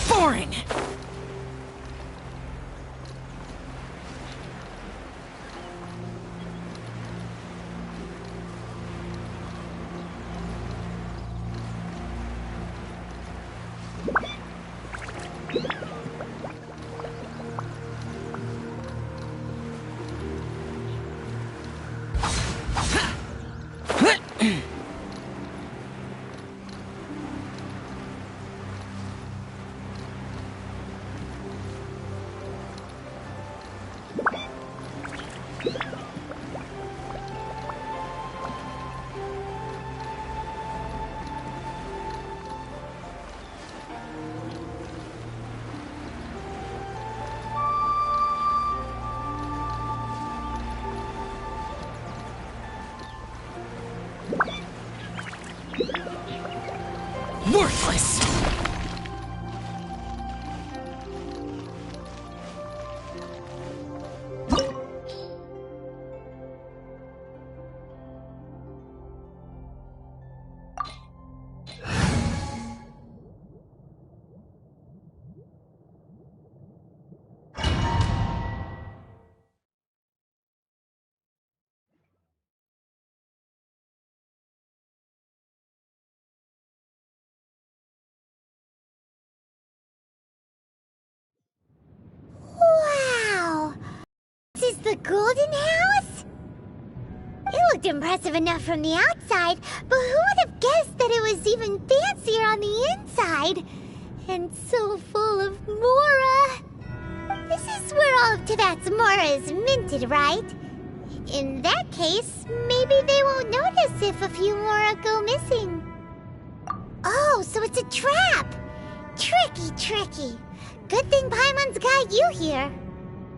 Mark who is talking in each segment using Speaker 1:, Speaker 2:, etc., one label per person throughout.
Speaker 1: Boring! Worthless!
Speaker 2: Wow! This is the Golden House? It looked impressive enough from the outside, but who would have guessed that it was even fancier on the inside? And so full of Mora! This is where all of Teyvat's Mora is minted, right? In that case, maybe they won't notice if a few Mora go missing. Oh, so it's a trap! Tricky, tricky. Good thing Paimon's got you here.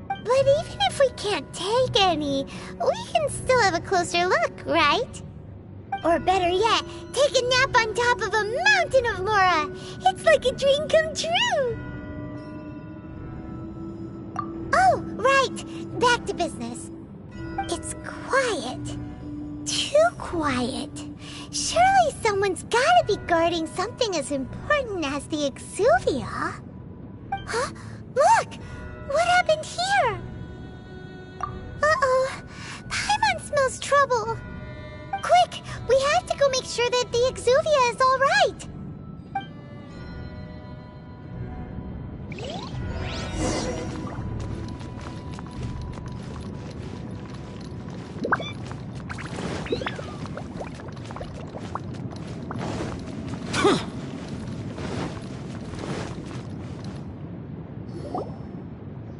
Speaker 2: But even if we can't take any, we can still have a closer look, right? Or better yet, take a nap on top of a mountain of Mora. It's like a dream come true. Oh, right. Back to business. It's quiet. Too quiet. Surely someone's gotta be guarding something as important as the Exuvia. Huh? Look! What happened here? Uh-oh. Paimon smells trouble. Quick! We have to go make sure that the Exuvia is all right.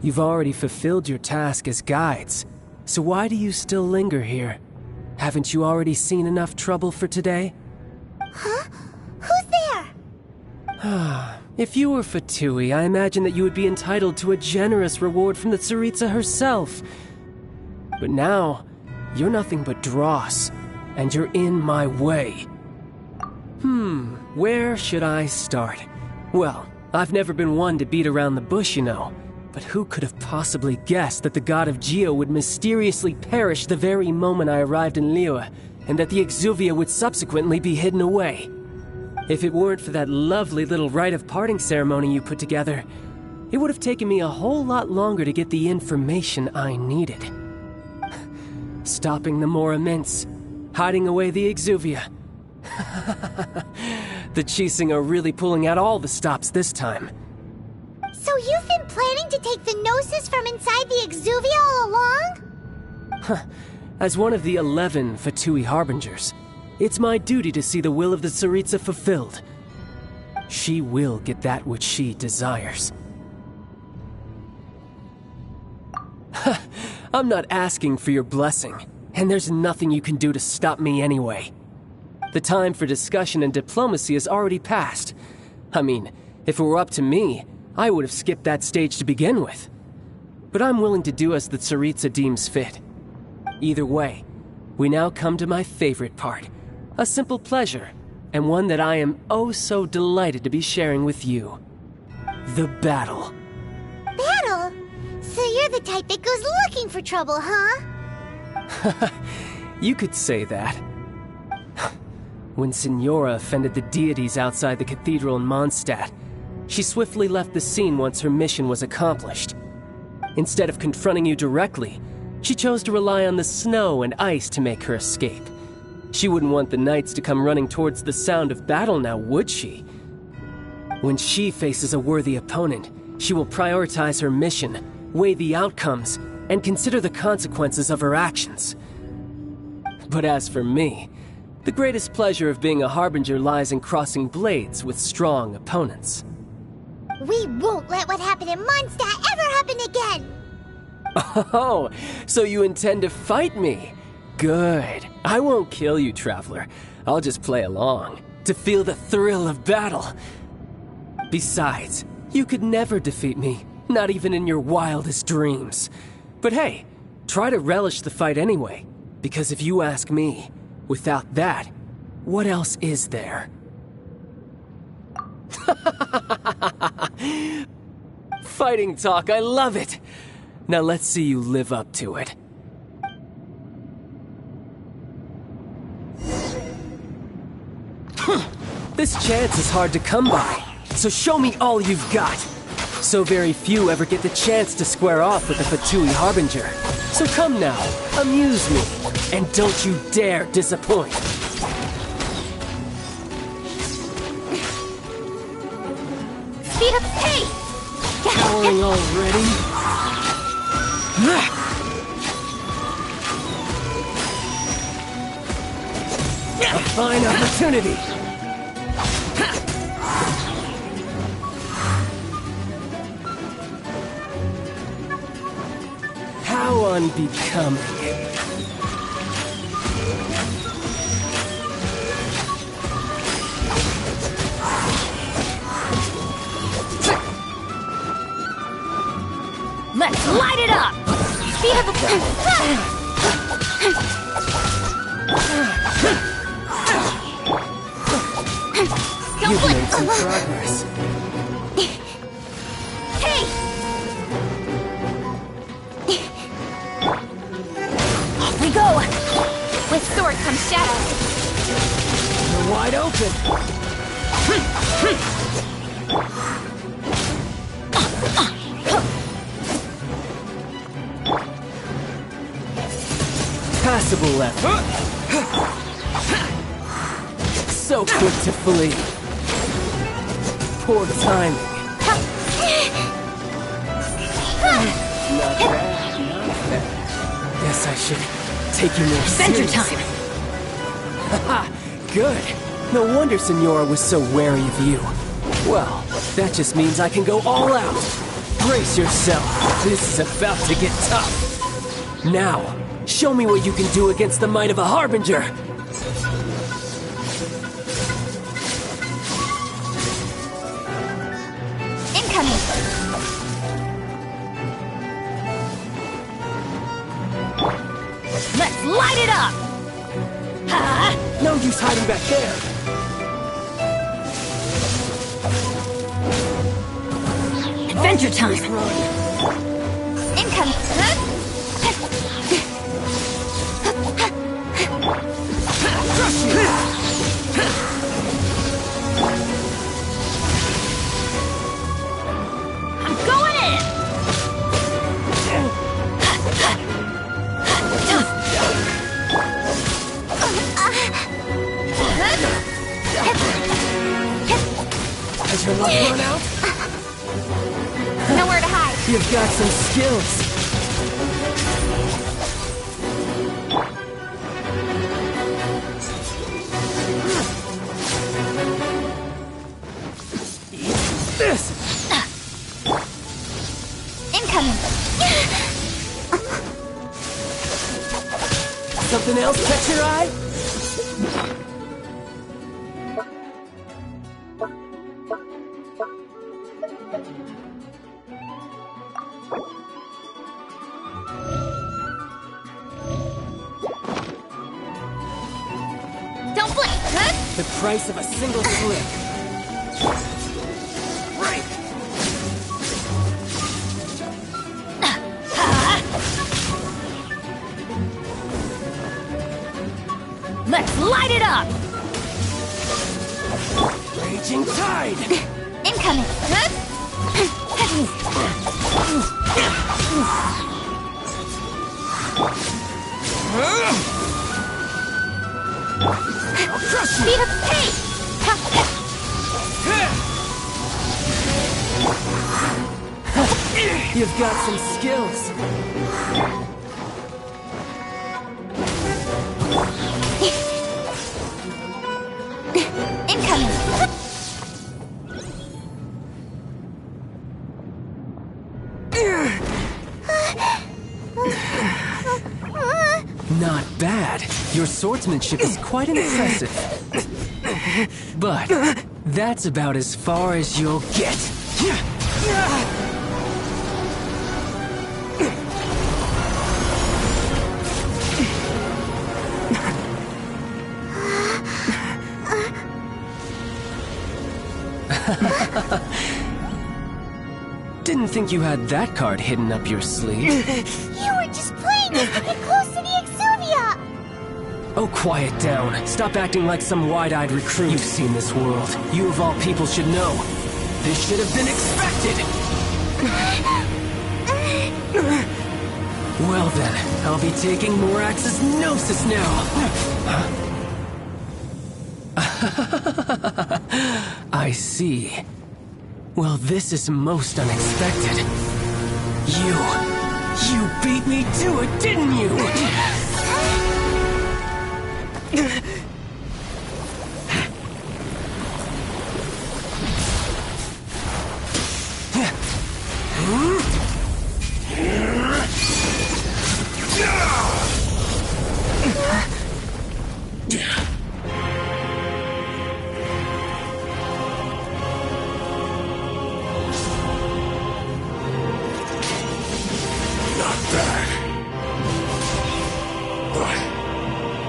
Speaker 3: You've already fulfilled your task as guides, so why do you still linger here? Haven't you already seen enough trouble for today?
Speaker 2: Huh? Who's there?
Speaker 3: If you were Fatui, I imagine that you would be entitled to a generous reward from the Tsaritsa herself. But now, you're nothing but dross, and you're in my way. Where should I start? Well, I've never been one to beat around the bush, you know. But who could have possibly guessed that the god of Geo would mysteriously perish the very moment I arrived in Liyue, and that the Exuvia would subsequently be hidden away? If it weren't for that lovely little rite of parting ceremony you put together, it would have taken me a whole lot longer to get the information I needed. Stopping the Mora mints, hiding away the Exuvia. The Chising are really pulling out all the stops this time.
Speaker 2: So you've been planning to take the Gnosis from inside the Exuvia all along?
Speaker 3: As one of the 11 Fatui Harbingers, it's my duty to see the will of the Tsaritsa fulfilled. She will get that which she desires. I'm not asking for your blessing, and there's nothing you can do to stop me anyway. The time for discussion and diplomacy has already passed. I mean, if it were up to me, I would have skipped that stage to begin with. But I'm willing to do as the Tsaritsa deems fit. Either way, we now come to my favorite part. A simple pleasure, and one that I am oh so delighted to be sharing with you. The battle.
Speaker 2: Battle? So you're the type that goes looking for trouble, huh?
Speaker 3: You could say that. When Signora offended the deities outside the cathedral in Mondstadt, she swiftly left the scene once her mission was accomplished. Instead of confronting you directly, she chose to rely on the snow and ice to make her escape. She wouldn't want the knights to come running towards the sound of battle now, would she? When she faces a worthy opponent, she will prioritize her mission, weigh the outcomes, and consider the consequences of her actions. But as for me, the greatest pleasure of being a Harbinger lies in crossing blades with strong opponents.
Speaker 2: We won't let what happened in Mondstadt ever happen again!
Speaker 3: Oh, so you intend to fight me? Good. I won't kill you, Traveler. I'll just play along, to feel the thrill of battle. Besides, you could never defeat me, not even in your wildest dreams. But hey, try to relish the fight anyway, because if you ask me, without that, what else is there? Fighting talk, I love it! Now let's see you live up to it. This chance is hard to come by, so show me all you've got. So very few ever get the chance to square off with the Fatui Harbinger. So come now, amuse me, and don't you dare disappoint.
Speaker 2: Speed up pace!
Speaker 3: Cowering already? A fine opportunity! How unbecoming.
Speaker 1: Let's light it up!
Speaker 2: Speed up
Speaker 3: You've made some progress.
Speaker 2: Hey!
Speaker 1: Off we go! With sword comes shadow.
Speaker 3: You're wide open. Passable effort. So quick to flee. Poor timing. Not bad, not bad. Guess I should take you more
Speaker 1: Adventure
Speaker 3: seriously.
Speaker 1: time!
Speaker 3: Haha, good. No wonder Signora was so wary of you. Well, that just means I can go all out. Brace yourself. This is about to get tough. Now, show me what you can do against the might of a Harbinger.
Speaker 1: Incoming! Let's light it up! Ha!
Speaker 3: No use hiding back there.
Speaker 1: Adventure time!
Speaker 3: Run.
Speaker 1: Incoming! I'm going in!
Speaker 3: Has your luck run out?
Speaker 1: Nowhere to hide.
Speaker 3: You've got some skills. Something else catch your eye?
Speaker 1: Don't blink! Huh?
Speaker 3: The price of a single slip.
Speaker 4: Right.
Speaker 1: Let's light it up!
Speaker 3: Raging tide!
Speaker 1: Incoming! Huh?
Speaker 3: I'll crush you!
Speaker 1: Speed of pace!
Speaker 3: You've got some skills.
Speaker 1: Incoming!
Speaker 3: Not bad. Your swordsmanship is quite impressive. But that's about as far as you'll get. Didn't think you had that card hidden up your sleeve.
Speaker 2: You were just playing us to get close to the Exuvia!
Speaker 3: Oh, quiet down. Stop acting like some wide-eyed recruit. You've seen this world. You of all people should know. This should have been expected! Well then, I'll be taking Morax's Gnosis now! I see. Well, this is most unexpected. You beat me to it, didn't you?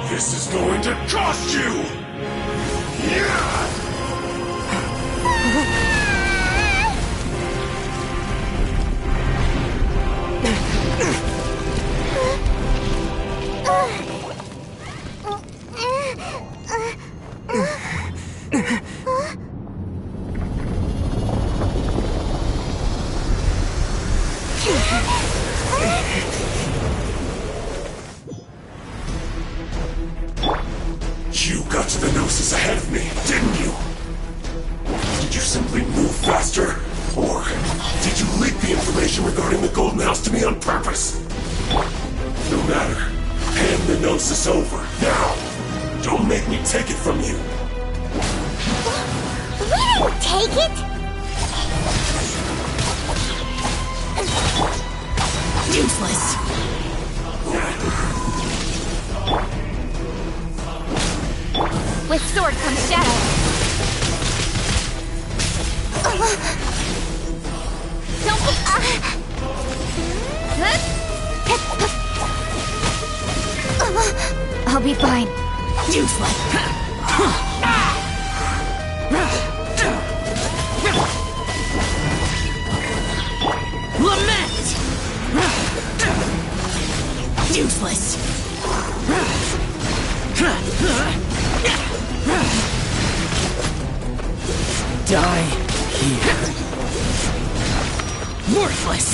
Speaker 4: This is going to cost you! Yeah! You got to the Gnosis ahead of me, didn't you? Did you simply move faster? Or did you leak the information regarding the Golden House to me on purpose? No matter. Hand the Gnosis over, now! Don't make me take it from you!
Speaker 2: We didn't take it!
Speaker 1: Useless! With sword comes shadow. Don't I'll be fine. Useless. Lament. Useless.
Speaker 3: Die here.
Speaker 1: Worthless.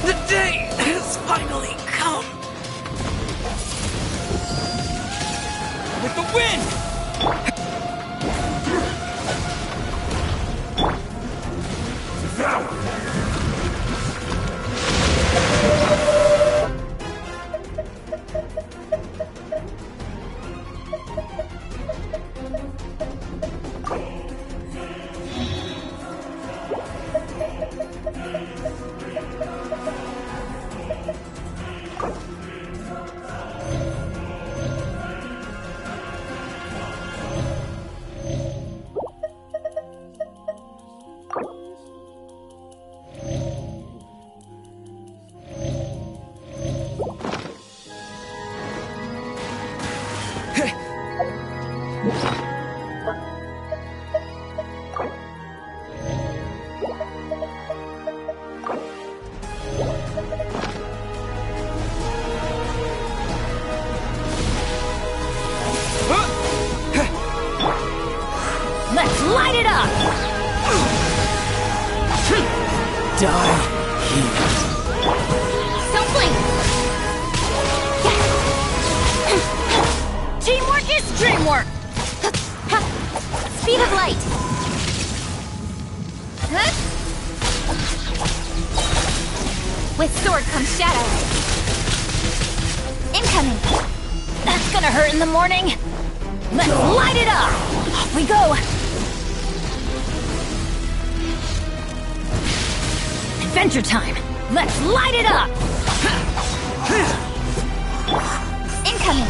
Speaker 1: The day has finally come. With the wind!
Speaker 4: Devour!
Speaker 1: With sword comes shadow. Incoming! That's gonna hurt in the morning! Let's light it up! Off we go! Adventure time! Let's light it up! Incoming!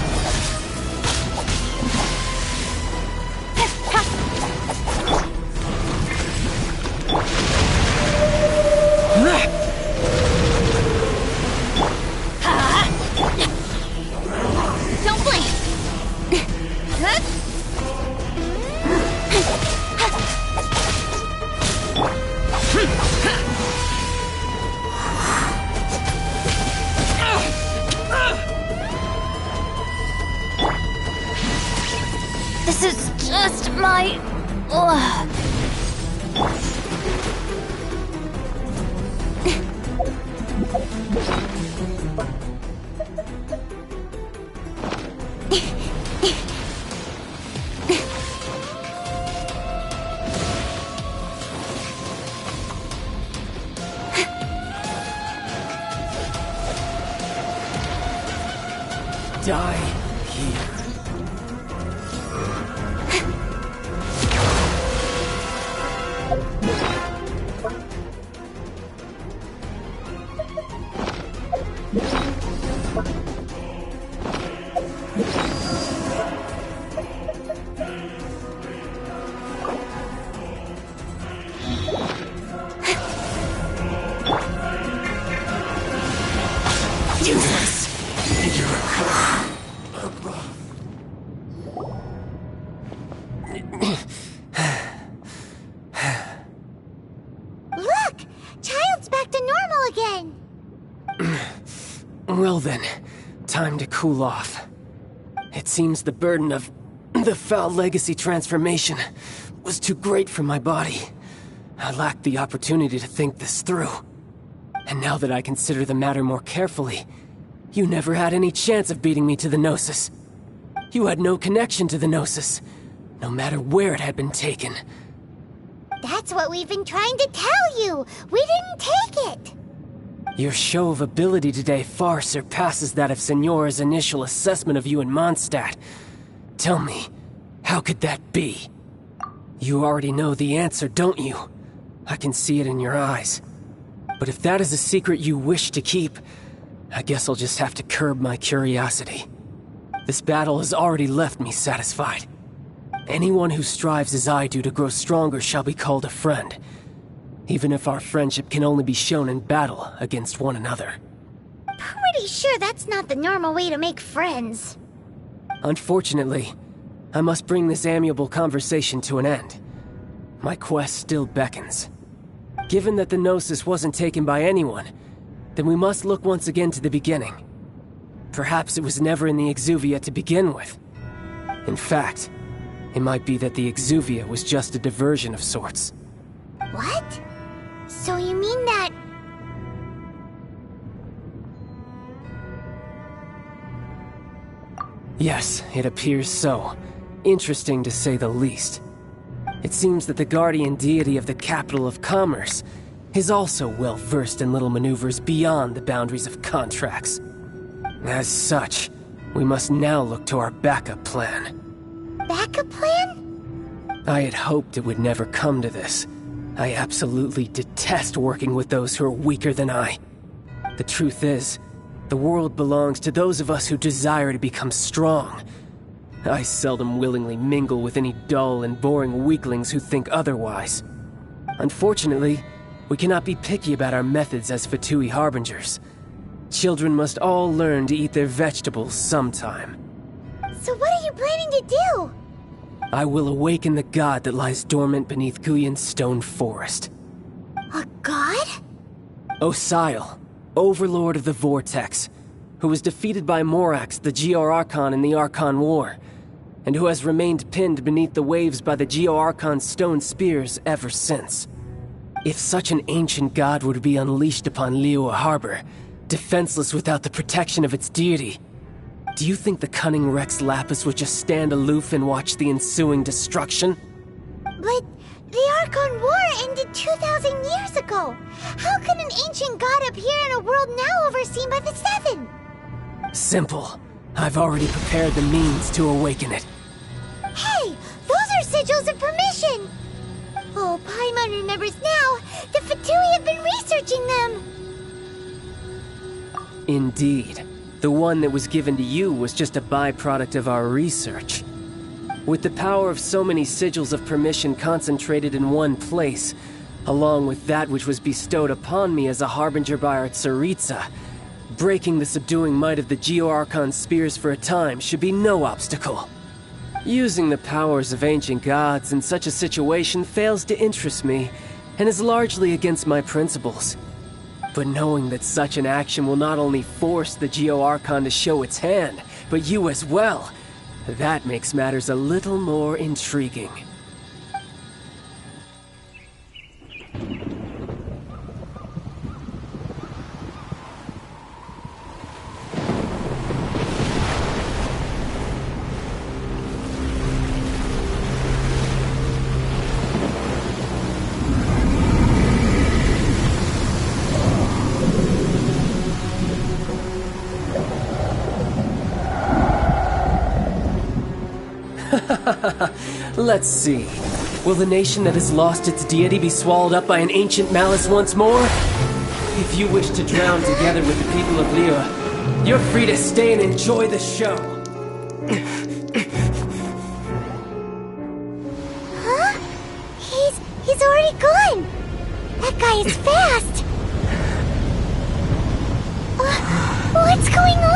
Speaker 1: Don't blink! This is just my...
Speaker 3: Die here.
Speaker 4: Useless!
Speaker 2: Look! Child's back to normal again!
Speaker 3: Well then, time to cool off. It seems the burden of the foul legacy transformation was too great for my body. I lacked the opportunity to think this through. And now that I consider the matter more carefully, you never had any chance of beating me to the Gnosis. You had no connection to the Gnosis, no matter where it had been taken.
Speaker 2: That's what we've been trying to tell you! We didn't take it!
Speaker 3: Your show of ability today far surpasses that of Signora's initial assessment of you in Mondstadt. Tell me, how could that be? You already know the answer, don't you? I can see it in your eyes. But if that is a secret you wish to keep, I guess I'll just have to curb my curiosity. This battle has already left me satisfied. Anyone who strives as I do to grow stronger shall be called a friend, even if our friendship can only be shown in battle against one another.
Speaker 2: Pretty sure that's not the normal way to make friends.
Speaker 3: Unfortunately, I must bring this amiable conversation to an end. My quest still beckons. Given that the Gnosis wasn't taken by anyone, then we must look once again to the beginning. Perhaps it was never in the Exuvia to begin with. In fact, it might be that the Exuvia was just a diversion of sorts.
Speaker 2: What? So you mean that...
Speaker 3: Yes, it appears so. Interesting to say the least. It seems that the guardian deity of the capital of commerce is also well versed in little maneuvers beyond the boundaries of contracts. As such, we must now look to our backup plan.
Speaker 2: Backup plan?
Speaker 3: I had hoped it would never come to this. I absolutely detest working with those who are weaker than I. The truth is, the world belongs to those of us who desire to become strong. I seldom willingly mingle with any dull and boring weaklings who think otherwise. Unfortunately, we cannot be picky about our methods as Fatui Harbingers. Children must all learn to eat their vegetables sometime.
Speaker 2: So what are you planning to do?
Speaker 3: I will awaken the god that lies dormant beneath Guyon's stone forest.
Speaker 2: A god?
Speaker 3: Osial, overlord of the Vortex, who was defeated by Morax, the Geo-Archon in the Archon War, and who has remained pinned beneath the waves by the Geo-Archon's stone spears ever since. If such an ancient god were to be unleashed upon Liyue Harbor, defenseless without the protection of its deity, do you think the cunning Rex Lapis would just stand aloof and watch the ensuing destruction?
Speaker 2: But the Archon War ended 2,000 years ago. How could an ancient god appear in a world power seen by the Seven?
Speaker 3: Simple. I've already prepared the means to awaken it.
Speaker 2: Hey, those are sigils of permission! Oh, Paimon remembers now. The Fatui have been researching them!
Speaker 3: Indeed. The one that was given to you was just a byproduct of our research. With the power of so many sigils of permission concentrated in one place, along with that which was bestowed upon me as a harbinger by our Tsaritsa, breaking the subduing might of the Geo-Archon spears for a time should be no obstacle. Using the powers of ancient gods in such a situation fails to interest me, and is largely against my principles. But knowing that such an action will not only force the Geo-Archon to show its hand, but you as well, that makes matters a little more intriguing. Let's see. Will the nation that has lost its deity be swallowed up by an ancient malice once more? If you wish to drown together with the people of Liyue, you're free to stay and enjoy the show.
Speaker 2: Huh? He's already gone! That guy is fast! What's going on?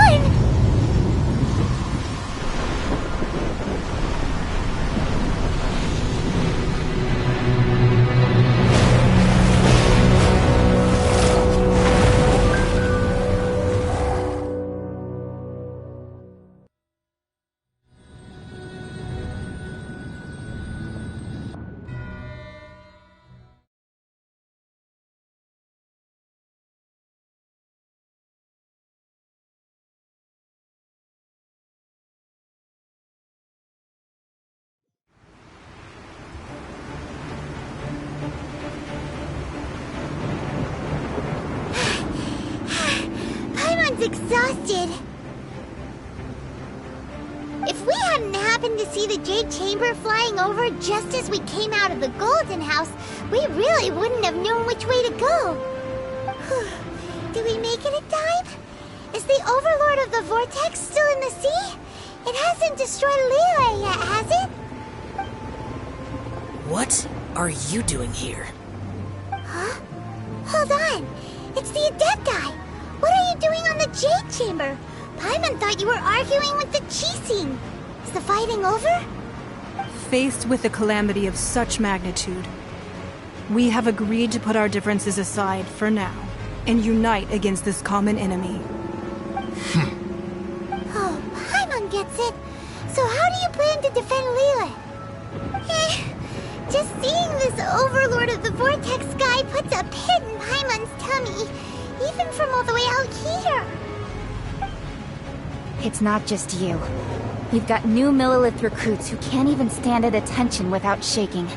Speaker 2: Exhausted. If we hadn't happened to see the Jade Chamber flying over just as we came out of the Golden House, we really wouldn't have known which way to go. Did we make it in time? Is the Overlord of the Vortex still in the sea? It hasn't destroyed Liyue yet, has it?
Speaker 5: What are you doing here?
Speaker 2: Huh? Hold on. It's the Adepti. What are you doing on the Jade Chamber? Paimon thought you were arguing with the Qixing. Is the fighting over?
Speaker 6: Faced with a calamity of such magnitude, we have agreed to put our differences aside for now and unite against this common enemy.
Speaker 2: Oh, Paimon gets it. So how do you plan to defend Liyue? Just seeing this Overlord of the Vortex guy puts a pit in Paimon's tummy. Even from all the way out here.
Speaker 1: It's not just you. You've got new Millilith recruits who can't even stand at attention without shaking.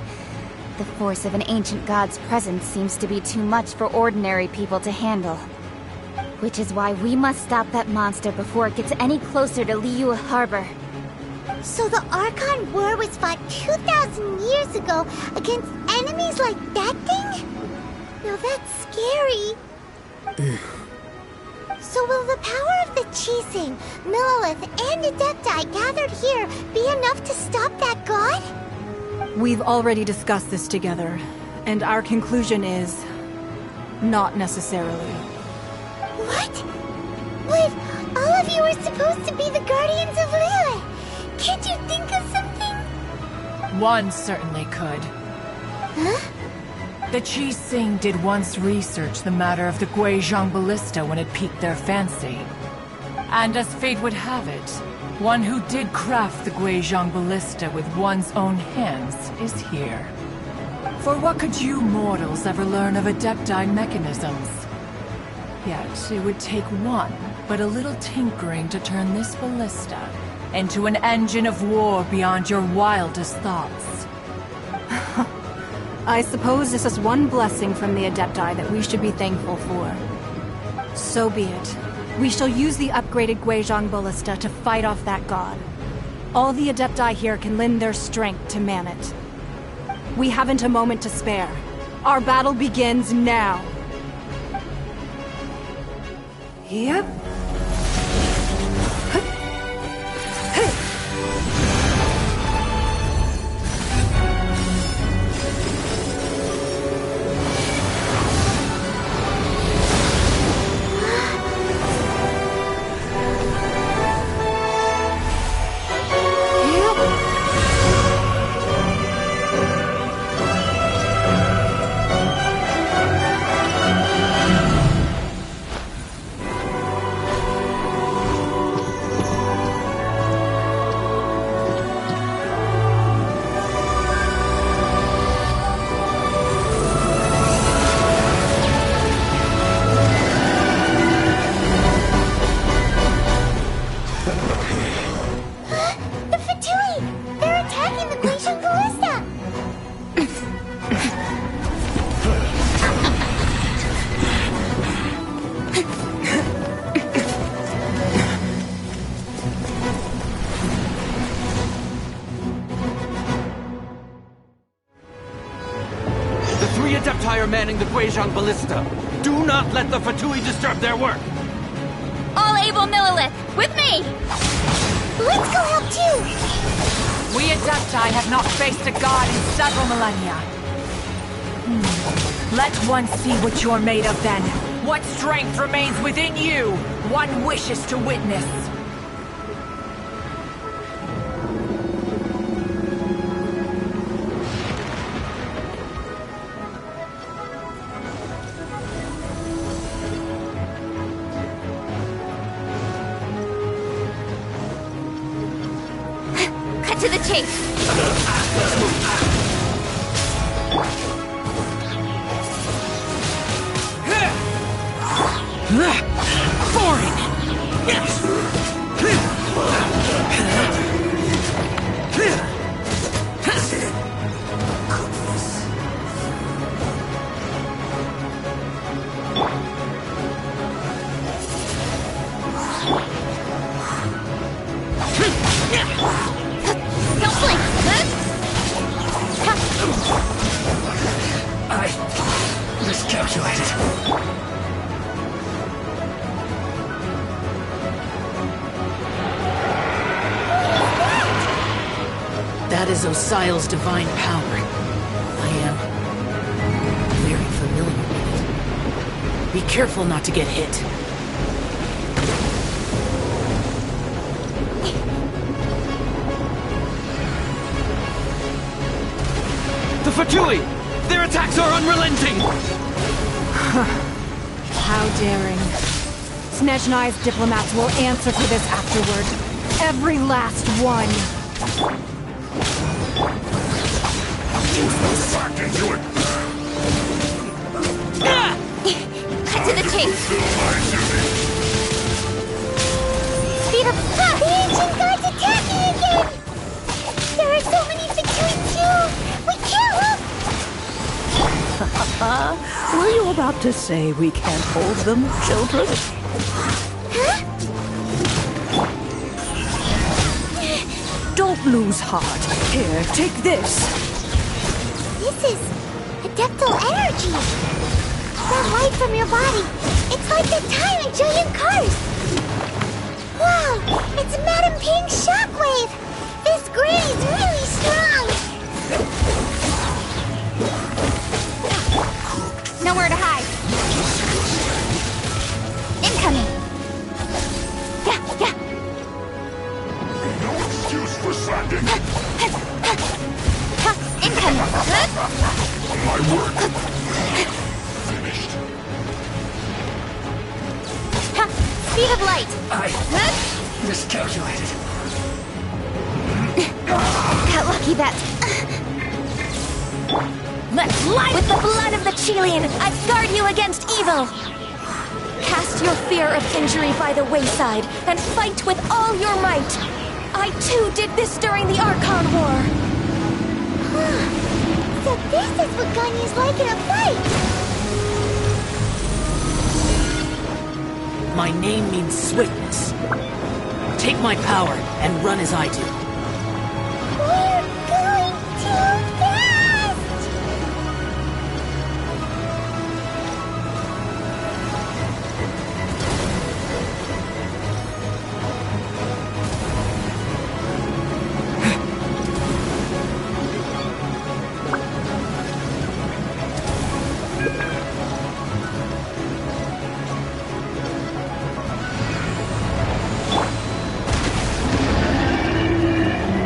Speaker 1: The force of an ancient god's presence seems to be too much for ordinary people to handle. Which is why we must stop that monster before it gets any closer to Liyue Harbor.
Speaker 2: So the Archon War was fought 2,000 years ago against enemies like that thing? Now that's scary. So will the power of the Qixing, Millilith, and Adepti gathered here be enough to stop that god?
Speaker 6: We've already discussed this together, and our conclusion is... not necessarily.
Speaker 2: What? But all of you are supposed to be the Guardians of Liyue. Can't you think of something?
Speaker 7: One certainly could.
Speaker 2: Huh?
Speaker 7: The Qixing did once research the matter of the Guizhong Ballista when it piqued their fancy. And as fate would have it, one who did craft the Guizhong Ballista with one's own hands is here. For what could you mortals ever learn of Adepti mechanisms? Yet it would take one, but a little tinkering to turn this ballista into an engine of war beyond your wildest thoughts.
Speaker 6: I suppose this is one blessing from the Adepti that we should be thankful for. So be it. We shall use the upgraded Guizhong Ballista to fight off that god. All the Adepti here can lend their strength to man it. We haven't a moment to spare. Our battle begins now. Yep.
Speaker 8: Adepti are manning the Guizhong Ballista. Do not let the Fatui disturb their work!
Speaker 1: All able Millilith, with me!
Speaker 2: Let's go help too!
Speaker 7: We Adepti have not faced a god in several millennia. Let one see what you're made of then. What strength remains within you, one wishes to witness.
Speaker 1: To the chase!
Speaker 5: That is Osial's divine power. I am very familiar with it. Be careful not to get hit.
Speaker 8: The Fatui! Their attacks are unrelenting!
Speaker 6: How daring. Snezhnai's diplomats will answer for this afterward. Every last one.
Speaker 4: Back into it!
Speaker 1: Cut to the chase!
Speaker 2: Speed up! The ancient god's attacking again! There are so many Fatui too! We can't look!
Speaker 9: Were you about to say we can't hold them, children?
Speaker 2: Huh?
Speaker 9: Don't lose heart. Here, take this.
Speaker 2: This is adeptal energy. That light from your body. It's like the time in Julian Cars. Wow, it's Madame Ping's shockwave. This granny's really strong.
Speaker 1: Nowhere to hide. Incoming. Yeah.
Speaker 4: No excuse for slacking!
Speaker 1: Incoming.
Speaker 4: My work! Finished.
Speaker 1: Speed of light.
Speaker 3: I miscalculated.
Speaker 1: Got lucky that. Let's light with the blood of the Chelian. I guard you against evil. Cast your fear of injury by the wayside and fight with all your might. I too did this during the Archon War.
Speaker 2: So this is what Ganya's like in a fight.
Speaker 5: My name means swiftness. Take my power and run as I do.
Speaker 2: We're going too fast!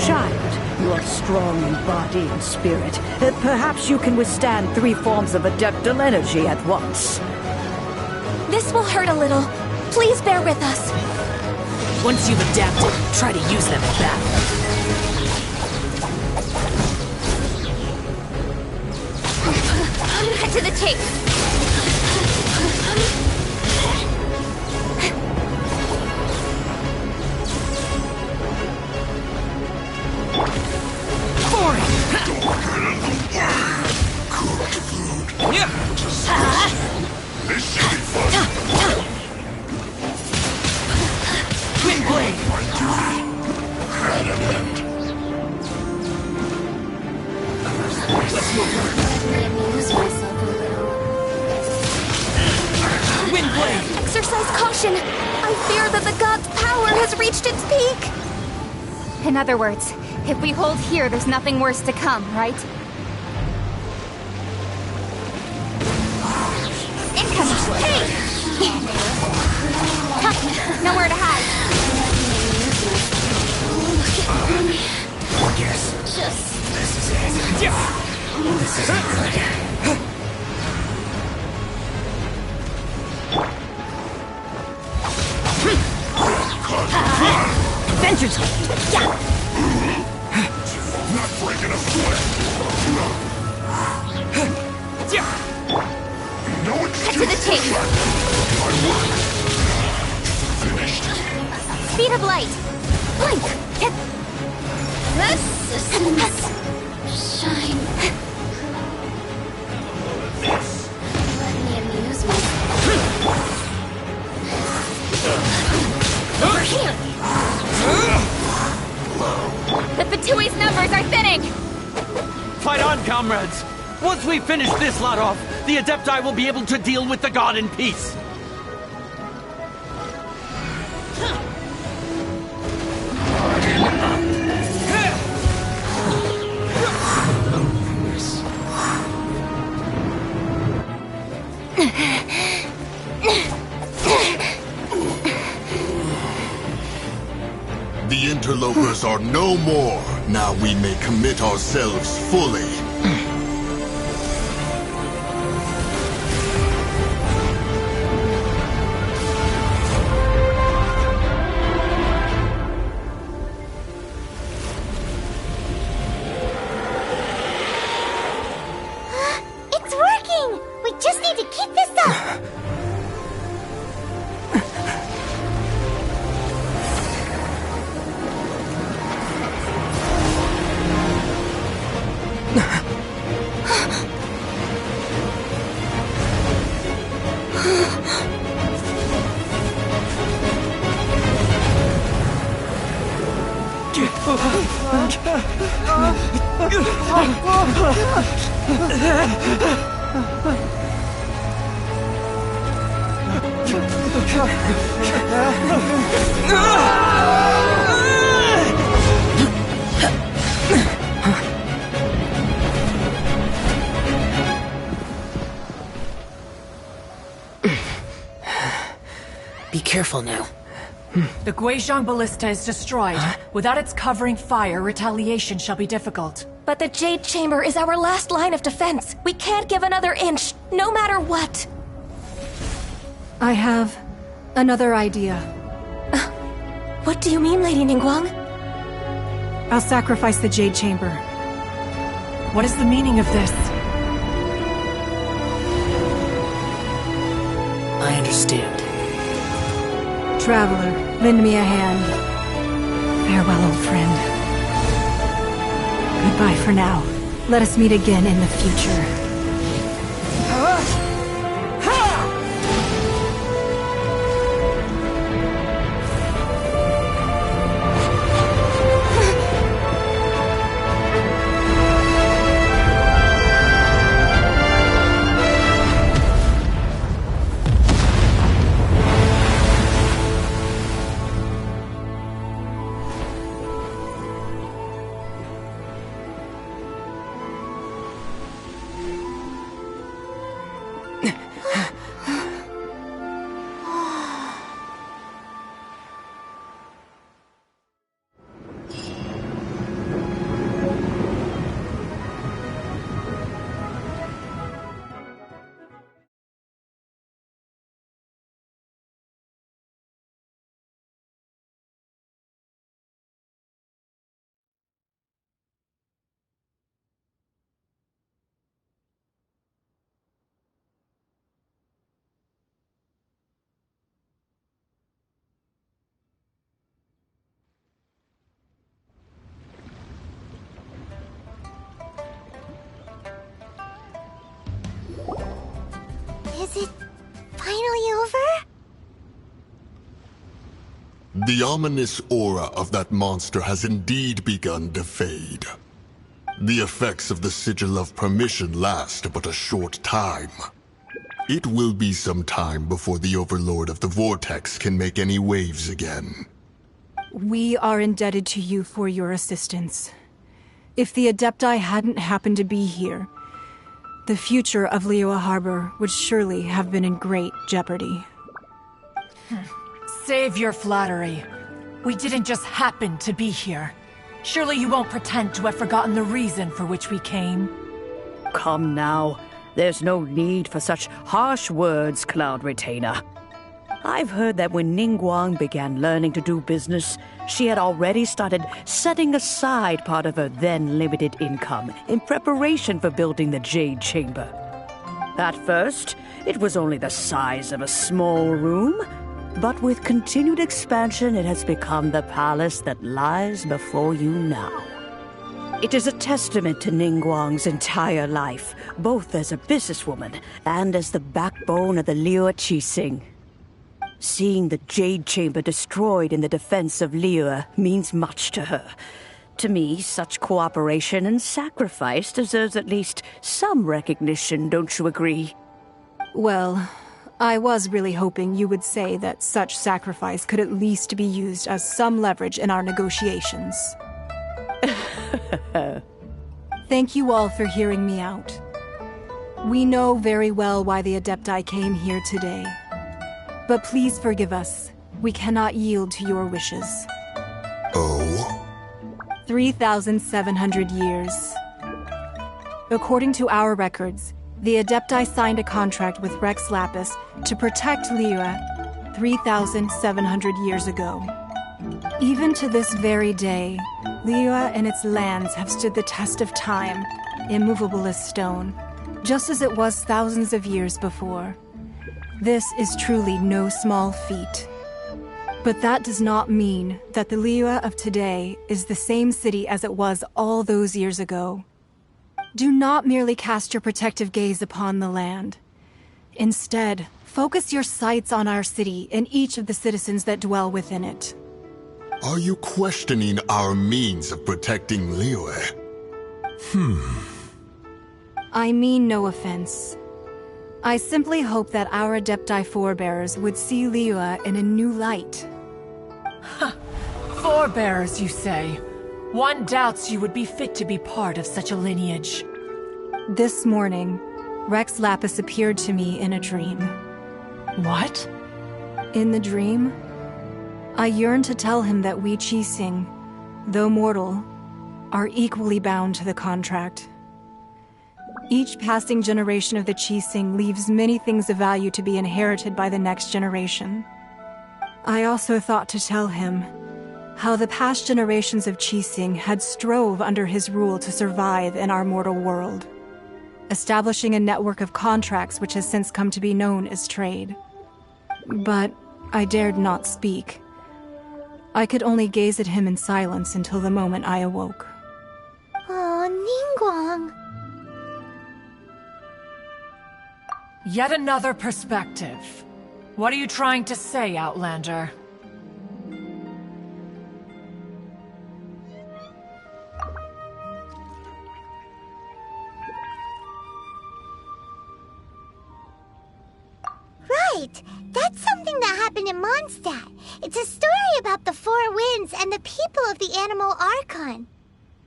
Speaker 9: Child, you are strong in body and spirit. Perhaps you can withstand 3 forms of adeptal energy at once.
Speaker 1: This will hurt a little. Please bear with us.
Speaker 5: Once you've adapted, try to use them back.
Speaker 1: Cut to the chase.
Speaker 4: This should be fun.
Speaker 5: Twin blade!
Speaker 4: Had an end.
Speaker 1: Amuse myself a little.
Speaker 5: Wind blade!
Speaker 1: Exercise caution! I fear that the god's power has reached its peak! In other words, if we hold here, there's nothing worse to come, right? Incoming! Hey! Nowhere to hide.
Speaker 4: Yes. This is it. This isn't good.
Speaker 9: Adventures! Yeah!
Speaker 4: Not breaking a sweat. No excuse.
Speaker 1: Cut to the chase.
Speaker 4: My work. Finished.
Speaker 1: Speed of light. Blink. Shine. Let me amuse myself. Over here. The Fatui's numbers are thinning.
Speaker 8: Fight on, comrades! Once we finish this lot off, the Adepti will be able to deal with the god in peace.
Speaker 4: The interlopers are no more. Now we may commit ourselves fully.
Speaker 2: It's working! We just need to keep this up!
Speaker 5: Be careful now.
Speaker 7: The Guizhong Ballista is destroyed. Without its covering fire, retaliation shall be difficult.
Speaker 1: But the Jade Chamber is our last line of defense. We can't give another inch, no matter what.
Speaker 6: I have another idea.
Speaker 1: What do you mean, Lady Ningguang?
Speaker 6: I'll sacrifice the Jade Chamber.
Speaker 7: What is the meaning of this?
Speaker 5: I understand.
Speaker 6: Traveler, lend me a hand. Farewell, old friend. Goodbye for now. Let us meet again in the future.
Speaker 2: Is it finally over?
Speaker 4: The ominous aura of that monster has indeed begun to fade. The effects of the Sigil of Permission last but a short time. It will be some time before the Overlord of the Vortex can make any waves again.
Speaker 6: We are indebted to you for your assistance. If the Adepti hadn't happened to be here, the future of Liyue Harbor would surely have been in great jeopardy.
Speaker 7: Save your flattery. We didn't just happen to be here. Surely you won't pretend to have forgotten the reason for which we came.
Speaker 9: Come now. There's no need for such harsh words, Cloud Retainer. I've heard that when Ningguang began learning to do business, she had already started setting aside part of her then limited income in preparation for building the Jade Chamber. At first, it was only the size of a small room, but with continued expansion, it has become the palace that lies before you now. It is a testament to Ningguang's entire life, both as a businesswoman and as the backbone of the Liyue Qixing. Seeing the Jade Chamber destroyed in the defense of Liyue means much to her. To me, such cooperation and sacrifice deserves at least some recognition, don't you agree?
Speaker 6: Well, I was really hoping you would say that such sacrifice could at least be used as some leverage in our negotiations. Thank you all for hearing me out. We know very well why the Adepti came here today. But please forgive us. We cannot yield to your wishes.
Speaker 4: Oh?
Speaker 6: 3,700 years. According to our records, the Adepti signed a contract with Rex Lapis to protect Liyue 3,700 years ago. Even to this very day, Liyue and its lands have stood the test of time, immovable as stone, just as it was thousands of years before. This is truly no small feat. But that does not mean that the Liyue of today is the same city as it was all those years ago. Do not merely cast your protective gaze upon the land. Instead, focus your sights on our city and each of the citizens that dwell within it.
Speaker 4: Are you questioning our means of protecting Liyue?
Speaker 6: I mean no offense. I simply hope that our Adepti forebears would see Liyue in a new light.
Speaker 7: Forebears, you say? One doubts you would be fit to be part of such a lineage.
Speaker 6: This morning, Rex Lapis appeared to me in a dream.
Speaker 7: What?
Speaker 6: In the dream, I yearned to tell him that we Qixing, though mortal, are equally bound to the contract. Each passing generation of the Qixing leaves many things of value to be inherited by the next generation. I also thought to tell him how the past generations of Qixing had strove under his rule to survive in our mortal world, establishing a network of contracts which has since come to be known as trade. But I dared not speak. I could only gaze at him in silence until the moment I awoke.
Speaker 2: Oh, Ningguang.
Speaker 7: Yet another perspective. What are you trying to say, Outlander?
Speaker 2: Right! That's something that happened in Mondstadt. It's a story about the Four Winds and the people of the Animal Archon.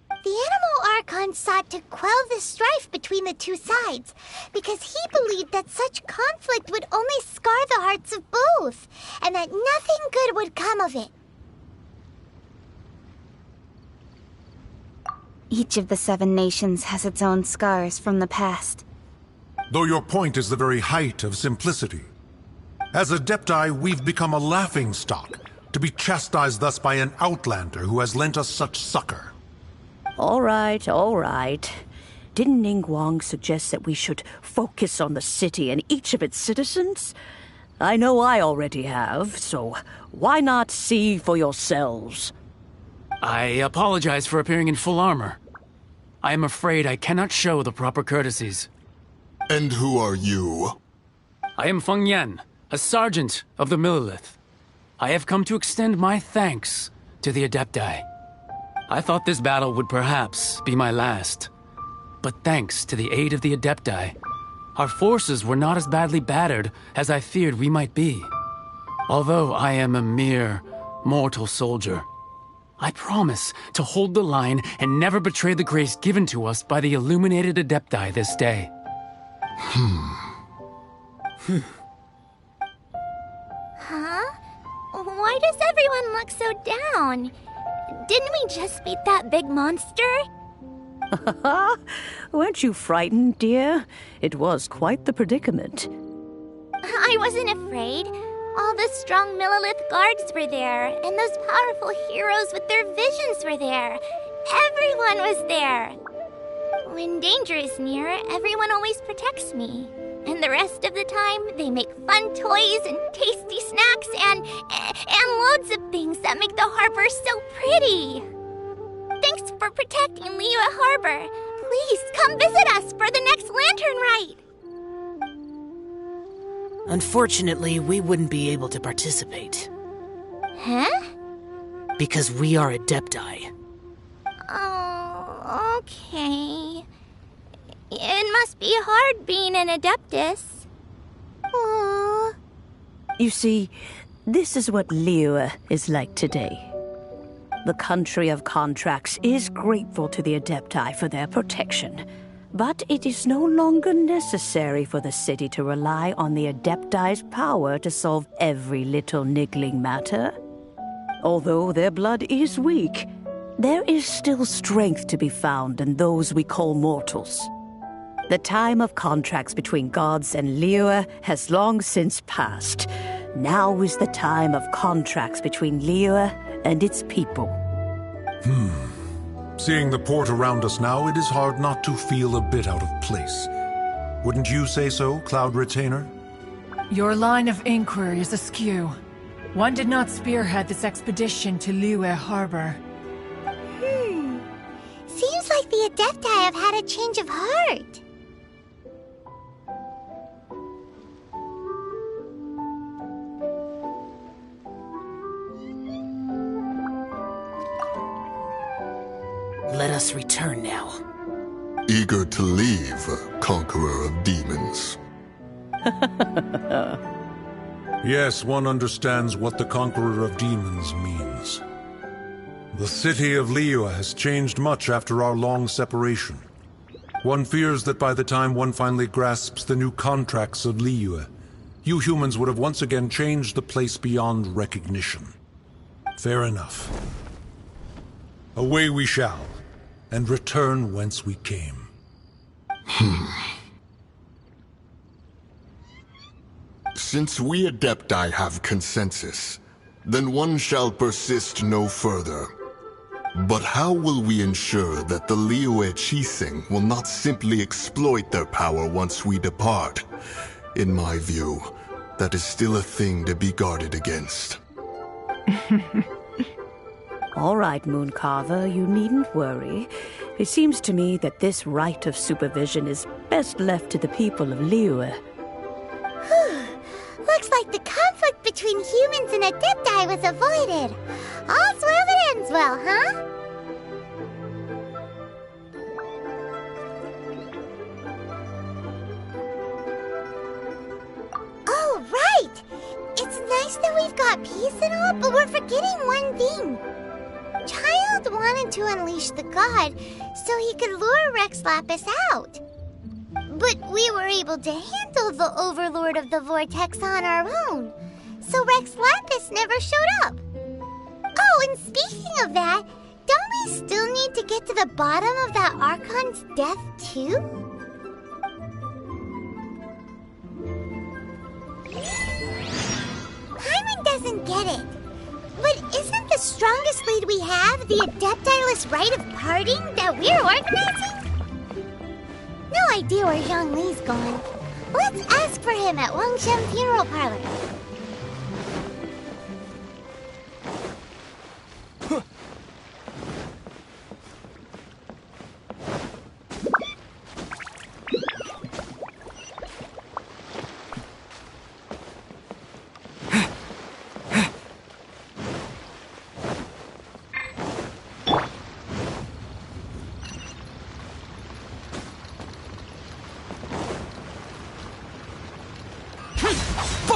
Speaker 2: The Animal Archon sought to quell the strife between the two sides, because he believed that such conflict would only scar the hearts of both, and that nothing good would come of it.
Speaker 1: Each of the 7 nations has its own scars from the past.
Speaker 10: Though your point is the very height of simplicity. As Adepti, we've become a laughingstock, to be chastised thus by an outlander who has lent us such succor.
Speaker 9: All right, all right. Didn't Ningguang suggest that we should focus on the city and each of its citizens? I know I already have, so why not see for yourselves?
Speaker 11: I apologize for appearing in full armor. I am afraid I cannot show the proper courtesies.
Speaker 4: And who are you?
Speaker 11: I am Feng Yan, a sergeant of the Millelith. I have come to extend my thanks to the Adepti. I thought this battle would perhaps be my last. But thanks to the aid of the Adepti, our forces were not as badly battered as I feared we might be. Although I am a mere mortal soldier, I promise to hold the line and never betray the grace given to us by the illuminated Adepti this day.
Speaker 2: Huh? Why does everyone look so down? Didn't we just beat that big monster?
Speaker 9: Weren't you frightened, dear? It was quite the predicament.
Speaker 2: I wasn't afraid. All the strong Millelith guards were there, and those powerful heroes with their visions were there. Everyone was there. When danger is near, everyone always protects me. And the rest of the time, they make fun toys and tasty snacks and loads of things that make the harbor so pretty. Thanks for protecting Liyue Harbor. Please come visit us for the next lantern rite.
Speaker 5: Unfortunately, we wouldn't be able to participate.
Speaker 2: Huh?
Speaker 5: Because we are Adepti.
Speaker 2: Oh, okay. It must be hard being an Adeptus. Aww.
Speaker 9: You see, this is what Liyue is like today. The country of contracts is grateful to the Adepti for their protection, but it is no longer necessary for the city to rely on the Adepti's power to solve every little niggling matter. Although their blood is weak, there is still strength to be found in those we call mortals. The time of contracts between gods and Liyue has long since passed. Now is the time of contracts between Liyue and its people.
Speaker 10: Seeing the port around us now, it is hard not to feel a bit out of place. Wouldn't you say so, Cloud Retainer?
Speaker 7: Your line of inquiry is askew. One did not spearhead this expedition to Liyue Harbor.
Speaker 2: Seems like the Adepti have had a change of heart.
Speaker 5: Let us return now.
Speaker 4: Eager to leave, Conqueror of Demons.
Speaker 10: Yes, one understands what the Conqueror of Demons means. The city of Liyue has changed much after our long separation. One fears that by the time one finally grasps the new contracts of Liyue, you humans would have once again changed the place beyond recognition. Fair enough. Away we shall, and return whence we came.
Speaker 4: Since we Adepti have consensus, then one shall persist no further. But how will we ensure that the Liyue Qixing will not simply exploit their power once we depart? In my view, that is still a thing to be guarded against.
Speaker 9: All right, Mooncarver, you needn't worry. It seems to me that this right of supervision is best left to the people of Liyue.
Speaker 2: Looks like the conflict between humans and Adepti was avoided. All's well that ends well, huh? Oh, right! It's nice that we've got peace and all, but we're forgetting one thing. Child wanted to unleash the god so he could lure Rex Lapis out. But we were able to handle the Overlord of the Vortex on our own, so Rex Lapis never showed up. Oh, and speaking of that, don't we still need to get to the bottom of that Archon's death, too? Paimon doesn't get it. But isn't the strongest lead we have the Adepti-less rite of parting that we're organizing? No idea where Zhongli's going. Let's ask for him at Wangshen Funeral Parlor.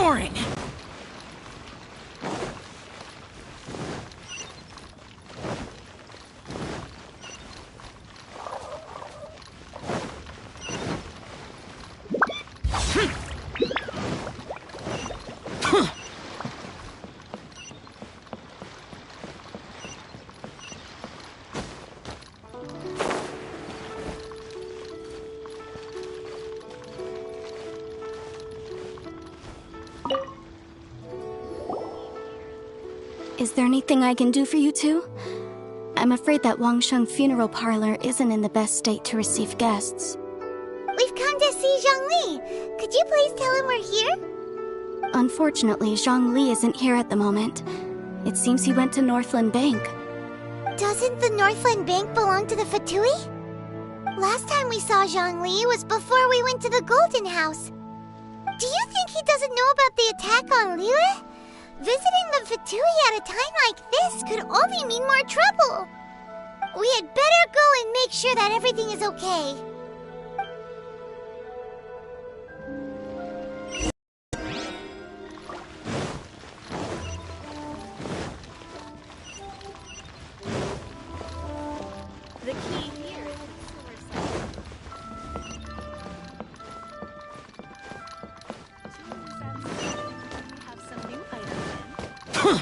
Speaker 5: boring!
Speaker 12: Is there anything I can do for you two? I'm afraid that Wangsheng Funeral Parlor isn't in the best state to receive guests.
Speaker 2: We've come to see Zhongli. Could you please tell him we're here?
Speaker 12: Unfortunately, Zhongli isn't here at the moment. It seems he went to Northland Bank.
Speaker 2: Doesn't the Northland Bank belong to the Fatui? Last time we saw Zhongli was before we went to the Golden House. Do you think he doesn't know about the attack on Liyue? Visiting the Fatui at a time like this could only mean more trouble. We had better go and make sure that everything is okay.
Speaker 12: The key here is the silver we have some new items in.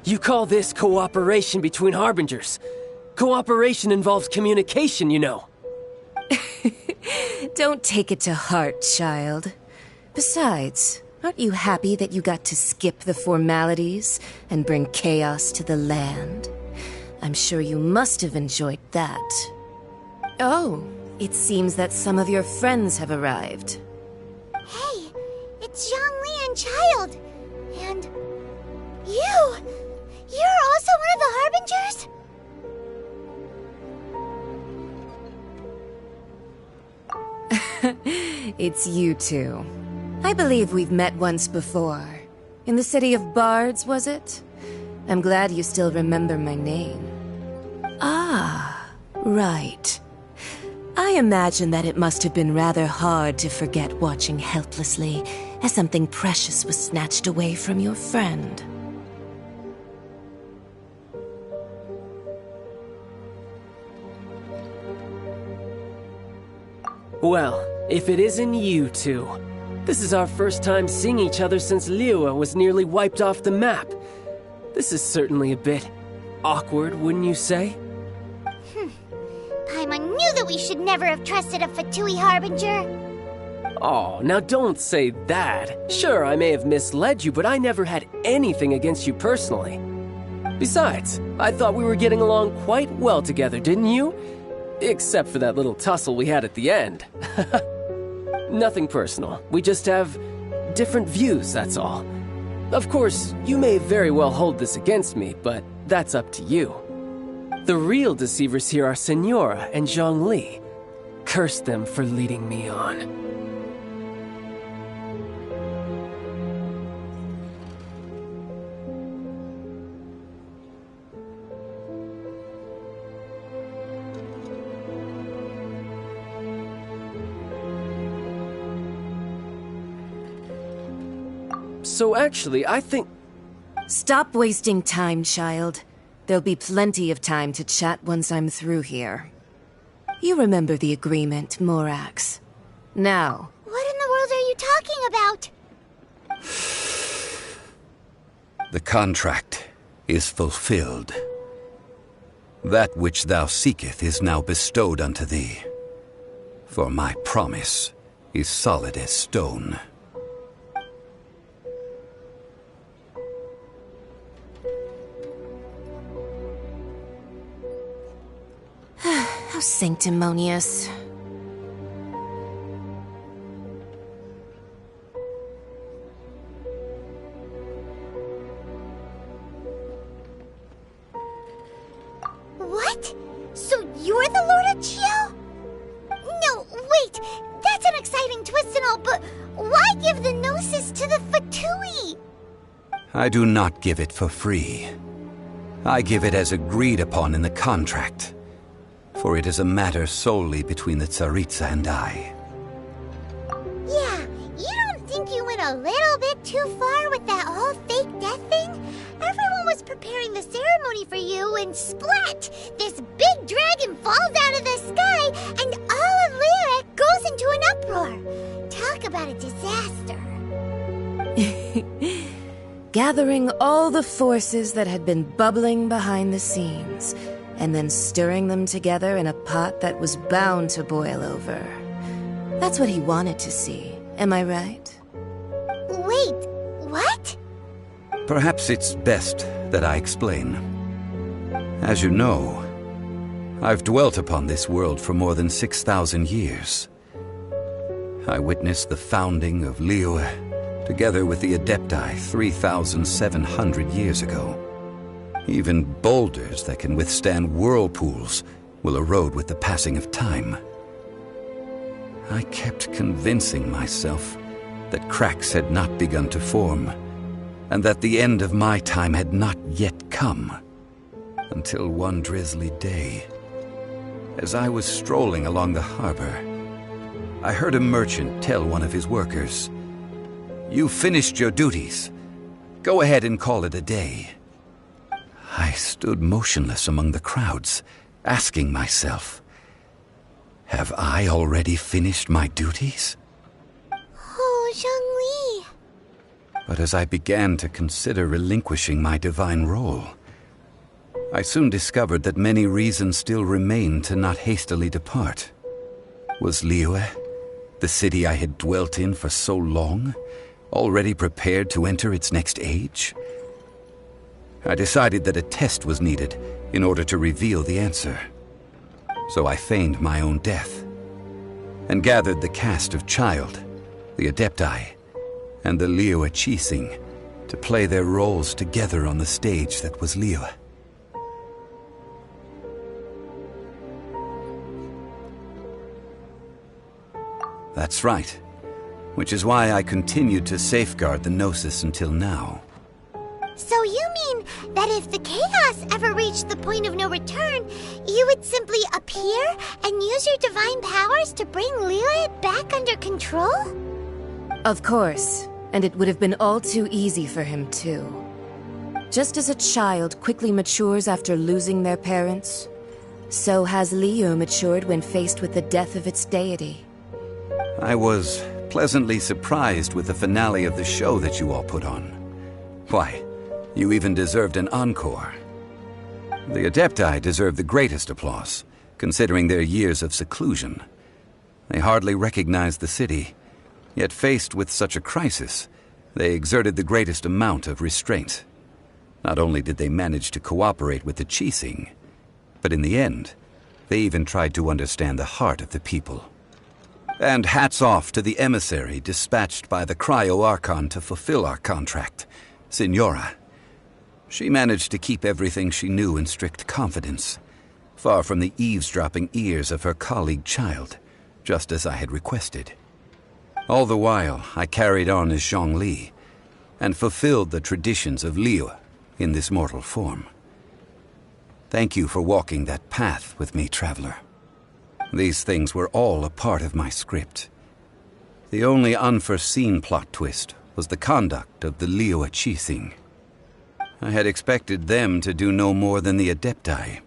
Speaker 3: You call this cooperation between Harbingers? Cooperation involves communication, you know.
Speaker 13: Don't take it to heart, child. Besides, aren't you happy that you got to skip the formalities and bring chaos to the land? I'm sure you must have enjoyed that. Oh, it seems that some of your friends have arrived.
Speaker 2: Hey, it's Zhongli and Child. And you! You're also one of the Harbingers?
Speaker 13: It's you two. I believe we've met once before. In the city of Bards, was it? I'm glad you still remember my name. Ah, right. I imagine that it must have been rather hard to forget watching helplessly as something precious was snatched away from your friend.
Speaker 3: Well, if it isn't you two. This is our first time seeing each other since Liyue was nearly wiped off the map. This is certainly a bit awkward, wouldn't you say?
Speaker 2: Paimon knew that we should never have trusted a Fatui Harbinger.
Speaker 3: Oh, now don't say that. Sure, I may have misled you, but I never had anything against you personally. Besides, I thought we were getting along quite well together, didn't you? Except for that little tussle we had at the end. Nothing personal. We just have different views, that's all. Of course, you may very well hold this against me, but that's up to you. The real deceivers here are Senora and Zhongli. Curse them for leading me on. So actually, I think...
Speaker 13: Stop wasting time, child. There'll be plenty of time to chat once I'm through here. You remember the agreement, Morax. Now...
Speaker 2: What in the world are you talking about?
Speaker 14: The contract is fulfilled. That which thou seeketh is now bestowed unto thee. For my promise is solid as stone.
Speaker 13: How sanctimonious.
Speaker 2: What? So you're the Lord of Geo? No, wait! That's an exciting twist and all, but why give the Gnosis to the Fatui?
Speaker 14: I do not give it for free. I give it as agreed upon in the contract, for it is a matter solely between the Tsaritsa and I.
Speaker 2: Yeah, you don't think you went a little bit too far with that whole fake death thing? Everyone was preparing the ceremony for you, and splat! This big dragon falls out of the sky, and all of Lyra goes into an uproar. Talk about a disaster.
Speaker 13: Gathering all the forces that had been bubbling behind the scenes, and then stirring them together in a pot that was bound to boil over. That's what he wanted to see, am I right?
Speaker 2: Wait, what?
Speaker 14: Perhaps it's best that I explain. As you know, I've dwelt upon this world for more than 6,000 years. I witnessed the founding of Liyue, together with the Adepti 3,700 years ago. Even boulders that can withstand whirlpools will erode with the passing of time. I kept convincing myself that cracks had not begun to form, and that the end of my time had not yet come. Until one drizzly day, as I was strolling along the harbor, I heard a merchant tell one of his workers, "You finished your duties. Go ahead and call it a day." I stood motionless among the crowds, asking myself, have I already finished my duties?
Speaker 2: Oh, Zhongli.
Speaker 14: But as I began to consider relinquishing my divine role, I soon discovered that many reasons still remained to not hastily depart. Was Liyue, the city I had dwelt in for so long, already prepared to enter its next age? I decided that a test was needed in order to reveal the answer. So I feigned my own death, and gathered the cast of Child, the Adepti, and the Liyue Qixing to play their roles together on the stage that was Liyue. That's right, which is why I continued to safeguard the Gnosis until now.
Speaker 2: So you mean that if the chaos ever reached the point of no return, you would simply appear and use your divine powers to bring Liyue back under control?
Speaker 13: Of course, and it would have been all too easy for him too. Just as a child quickly matures after losing their parents, so has Liyue matured when faced with the death of its deity.
Speaker 14: I was pleasantly surprised with the finale of the show that you all put on. Why, you even deserved an encore. The Adepti deserve the greatest applause, considering their years of seclusion. They hardly recognized the city, yet faced with such a crisis, they exerted the greatest amount of restraint. Not only did they manage to cooperate with the Qixing, but in the end, they even tried to understand the heart of the people. And hats off to the emissary dispatched by the Cryo-Archon to fulfill our contract, Signora. She managed to keep everything she knew in strict confidence, far from the eavesdropping ears of her colleague Child, just as I had requested. All the while, I carried on as Zhongli, and fulfilled the traditions of Liyue in this mortal form. Thank you for walking that path with me, Traveler. These things were all a part of my script. The only unforeseen plot twist was the conduct of the Liyue Qixing. I had expected them to do no more than the Adepti,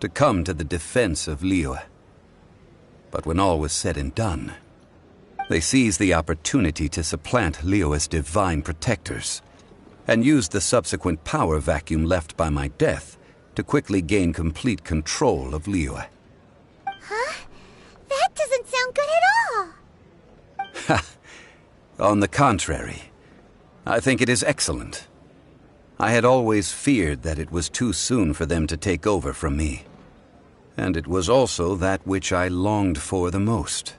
Speaker 14: to come to the defense of Liyue. But when all was said and done, they seized the opportunity to supplant Liyue's divine protectors, and used the subsequent power vacuum left by my death to quickly gain complete control of Liyue.
Speaker 2: Huh? That doesn't sound good at all!
Speaker 14: Ha! On the contrary, I think it is excellent. I had always feared that it was too soon for them to take over from me. and it was also that which I longed for the most.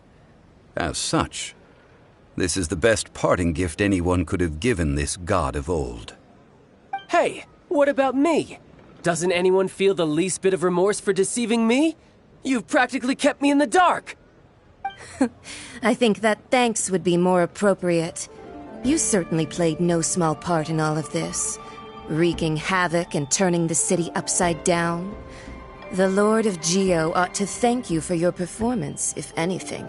Speaker 14: As such, this is the best parting gift anyone could have given this god of old.
Speaker 3: Hey, what about me? Doesn't anyone feel the least bit of remorse for deceiving me? You've practically kept me in the dark!
Speaker 13: I think that thanks would be more appropriate. You certainly played no small part in all of this, wreaking havoc and turning the city upside down. The Lord of Geo ought to thank you for your performance, if anything.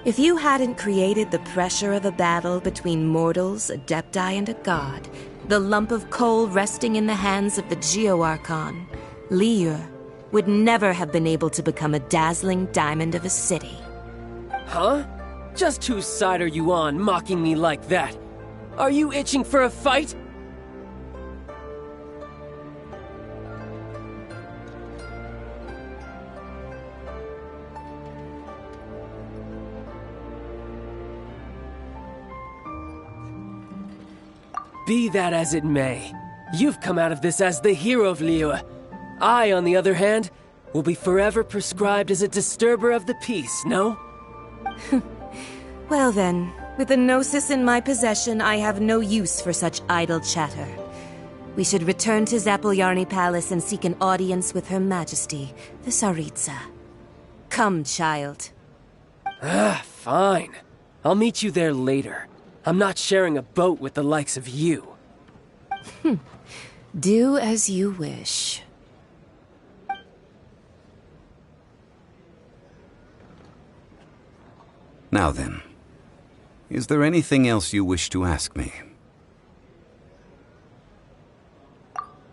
Speaker 13: If you hadn't created the pressure of a battle between mortals, adepti, and a god, the lump of coal resting in the hands of the Geo Archon, Liyue, would never have been able to become a dazzling diamond of a city.
Speaker 3: Huh? Just whose side are you on, mocking me like that? Are you itching for a fight? Be that as it may, you've come out of this as the hero of Liyue. I, on the other hand, will be forever prescribed as a disturber of the peace, no?
Speaker 13: Well then, with the Gnosis in my possession, I have no use for such idle chatter. We should return to Zapoljarny Palace and seek an audience with Her Majesty, the Tsaritsa. Come, child.
Speaker 3: Fine. I'll meet you there later. I'm not sharing a boat with the likes of you.
Speaker 13: Do as you wish.
Speaker 14: Now then, is there anything else you wish to ask me?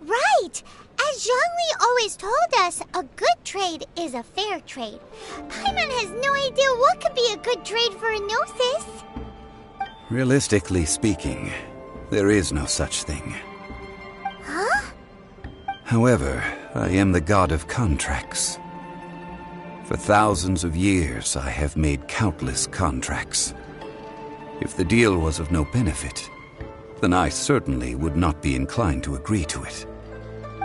Speaker 2: Right! As Zhongli always told us, a good trade is a fair trade. Paimon has no idea what could be a good trade for a Gnosis.
Speaker 14: Realistically speaking, there is no such thing.
Speaker 2: Huh?
Speaker 14: However, I am the god of contracts. For thousands of years, I have made countless contracts. If the deal was of no benefit, then I certainly would not be inclined to agree to it.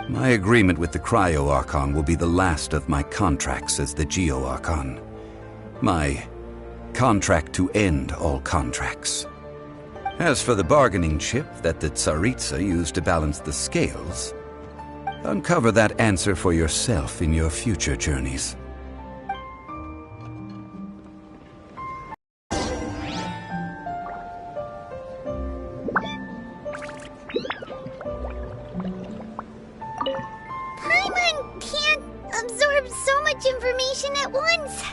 Speaker 14: My agreement with the Cryo Archon will be the last of my contracts as the Geo Archon. My contract to end all contracts. As for the bargaining chip that the Tsaritsa used to balance the scales, uncover that answer for yourself in your future journeys.
Speaker 2: Paimon can't absorb so much information at once.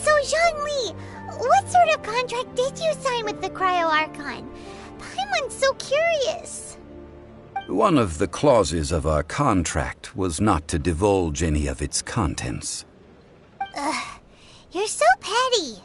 Speaker 2: So, Zhongli, what sort of contract did you sign with the Cryo Archon? Paimon's so curious.
Speaker 14: One of the clauses of our contract was not to divulge any of its contents.
Speaker 2: Ugh, you're so petty.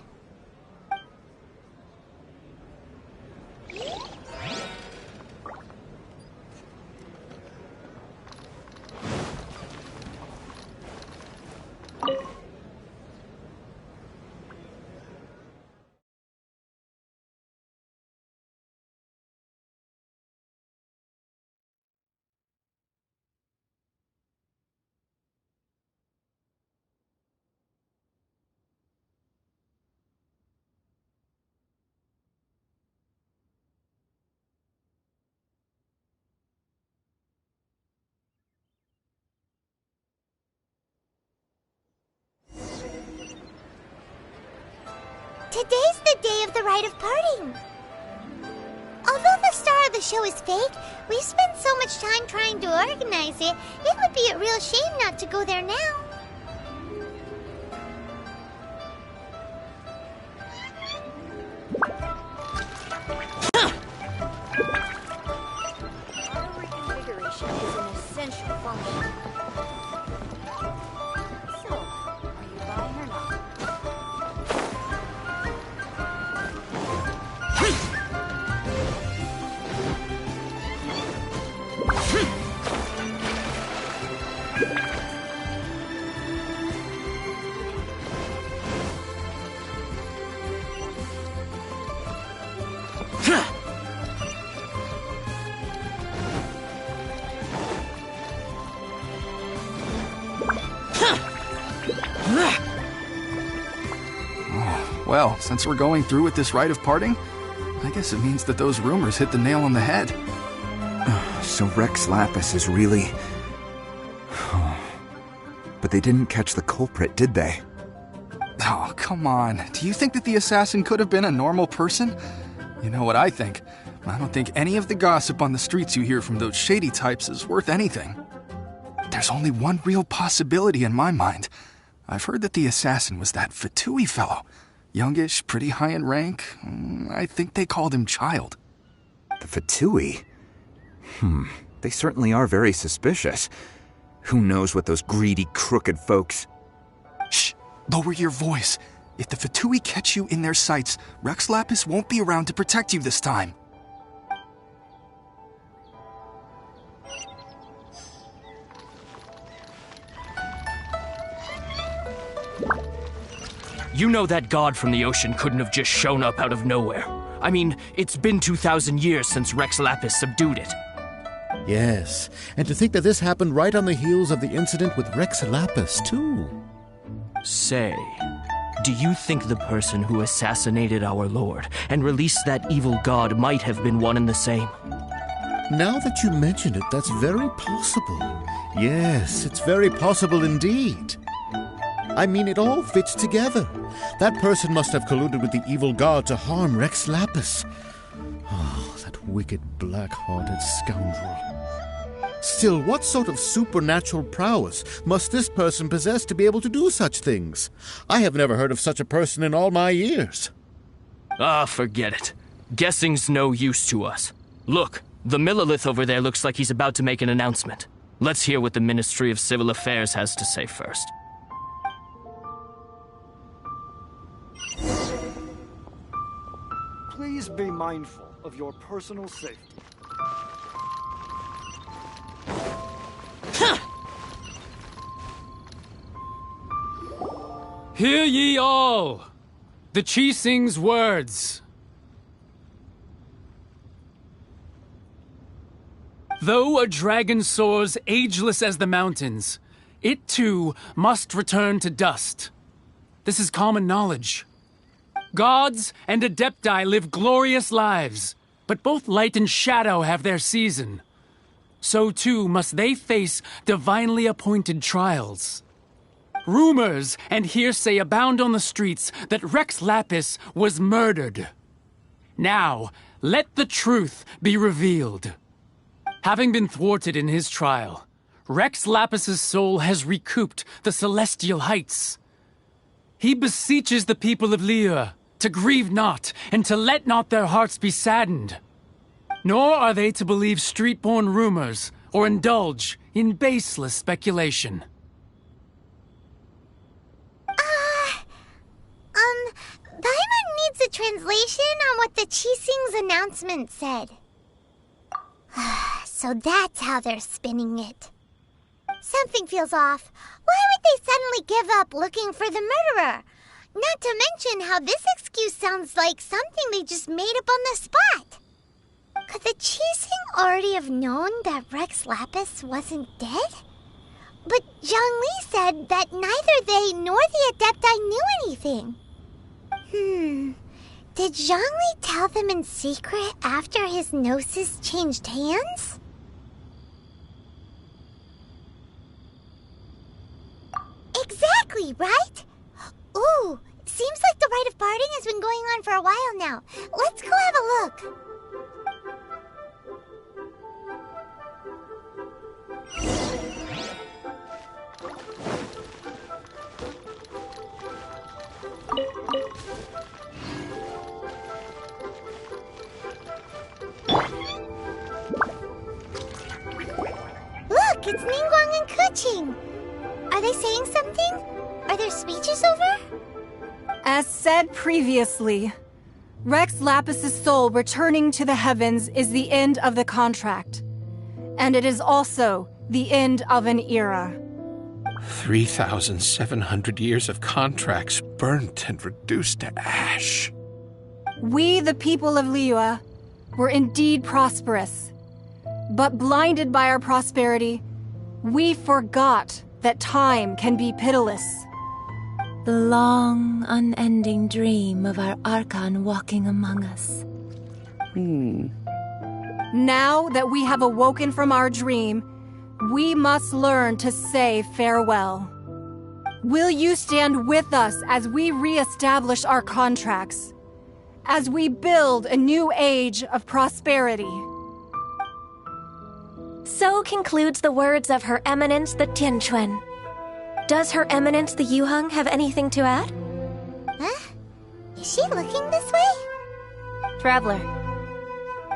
Speaker 2: Today's the day of the rite of parting. Although the star of the show is fake, we've spent so much time trying to organize it, it would be a real shame not to go there now.
Speaker 15: Auto reconfiguration is an essential function. So, are you buying or not?
Speaker 16: Oh, well, since we're going through with this rite of parting, I guess it means that those rumors hit the nail on the head.
Speaker 17: So Rex Lapis is really... But they didn't catch the culprit, did they?
Speaker 16: Oh, come on. Do you think that the assassin could have been a normal person? You know what I think. I don't think any of the gossip on the streets you hear from those shady types is worth anything. There's only one real possibility in my mind. I've heard that the assassin was that Fatui fellow. Youngish, pretty high in rank. I think they called him Child.
Speaker 17: The Fatui? They certainly are very suspicious. Who knows what those greedy, crooked folks...
Speaker 16: Shh! Lower your voice. If the Fatui catch you in their sights, Rex Lapis won't be around to protect you this time.
Speaker 18: You know that god from the ocean couldn't have just shown up out of nowhere. I mean, it's been 2,000 years since Rex Lapis subdued it.
Speaker 19: Yes, and to think that this happened right on the heels of the incident with Rex Lapis, too.
Speaker 18: Say, do you think the person who assassinated our lord and released that evil god might have been one and the same?
Speaker 19: Now that you mention it, that's very possible. Yes, it's very possible indeed. I mean, it all fits together. That person must have colluded with the evil god to harm Rex Lapis. Oh, that wicked, black-hearted scoundrel. Still, what sort of supernatural prowess must this person possess to be able to do such things? I have never heard of such a person in all my years.
Speaker 18: Ah, forget it. Guessing's no use to us. Look, the Millilith over there looks like he's about to make an announcement. Let's hear what the Ministry of Civil Affairs has to say first.
Speaker 20: Please be mindful of your personal safety.
Speaker 11: Hear ye all! The Chi-Sing's words. Though a dragon soars ageless as the mountains, it too must return to dust. This is common knowledge. Gods and Adepti live glorious lives, but both light and shadow have their season. So too must they face divinely appointed trials. Rumors and hearsay abound on the streets that Rex Lapis was murdered. Now, let the truth be revealed. Having been thwarted in his trial, Rex Lapis's soul has recouped the celestial heights. He beseeches the people of Liyue to grieve not and to let not their hearts be saddened. Nor are they to believe street-born rumors or indulge in baseless speculation.
Speaker 2: Paimon needs a translation on what the Chi-Sing's announcement said. So that's how they're spinning it. Something feels off. Why would they suddenly give up looking for the murderer? Not to mention how this excuse sounds like something they just made up on the spot. Could the Chi-Sing already have known that Rex Lapis wasn't dead? But Zhongli said that neither they nor the Adepti knew anything. Did Zhongli tell them in secret after his gnosis changed hands? Exactly, right? Ooh, seems like the rite of parting has been going on for a while now. Let's go have a look. Look, it's Ningguang and Keqing. Are they saying something? Are there speeches over?
Speaker 6: As said previously, Rex Lapis's soul returning to the heavens is the end of the contract. And it is also the end of an era.
Speaker 21: 3,700 years of contracts burnt and reduced to ash.
Speaker 6: We, the people of Liyue, were indeed prosperous. But blinded by our prosperity, we forgot that time can be pitiless.
Speaker 8: The long, unending dream of our Archon walking among us.
Speaker 6: Now that we have awoken from our dream, we must learn to say farewell. Will you stand with us as we re-establish our contracts? As we build a new age of prosperity?
Speaker 22: So concludes the words of Her Eminence the Tianquan. Does Her Eminence the Yuheng have anything to add?
Speaker 2: Huh? Is she looking this way?
Speaker 1: Traveler.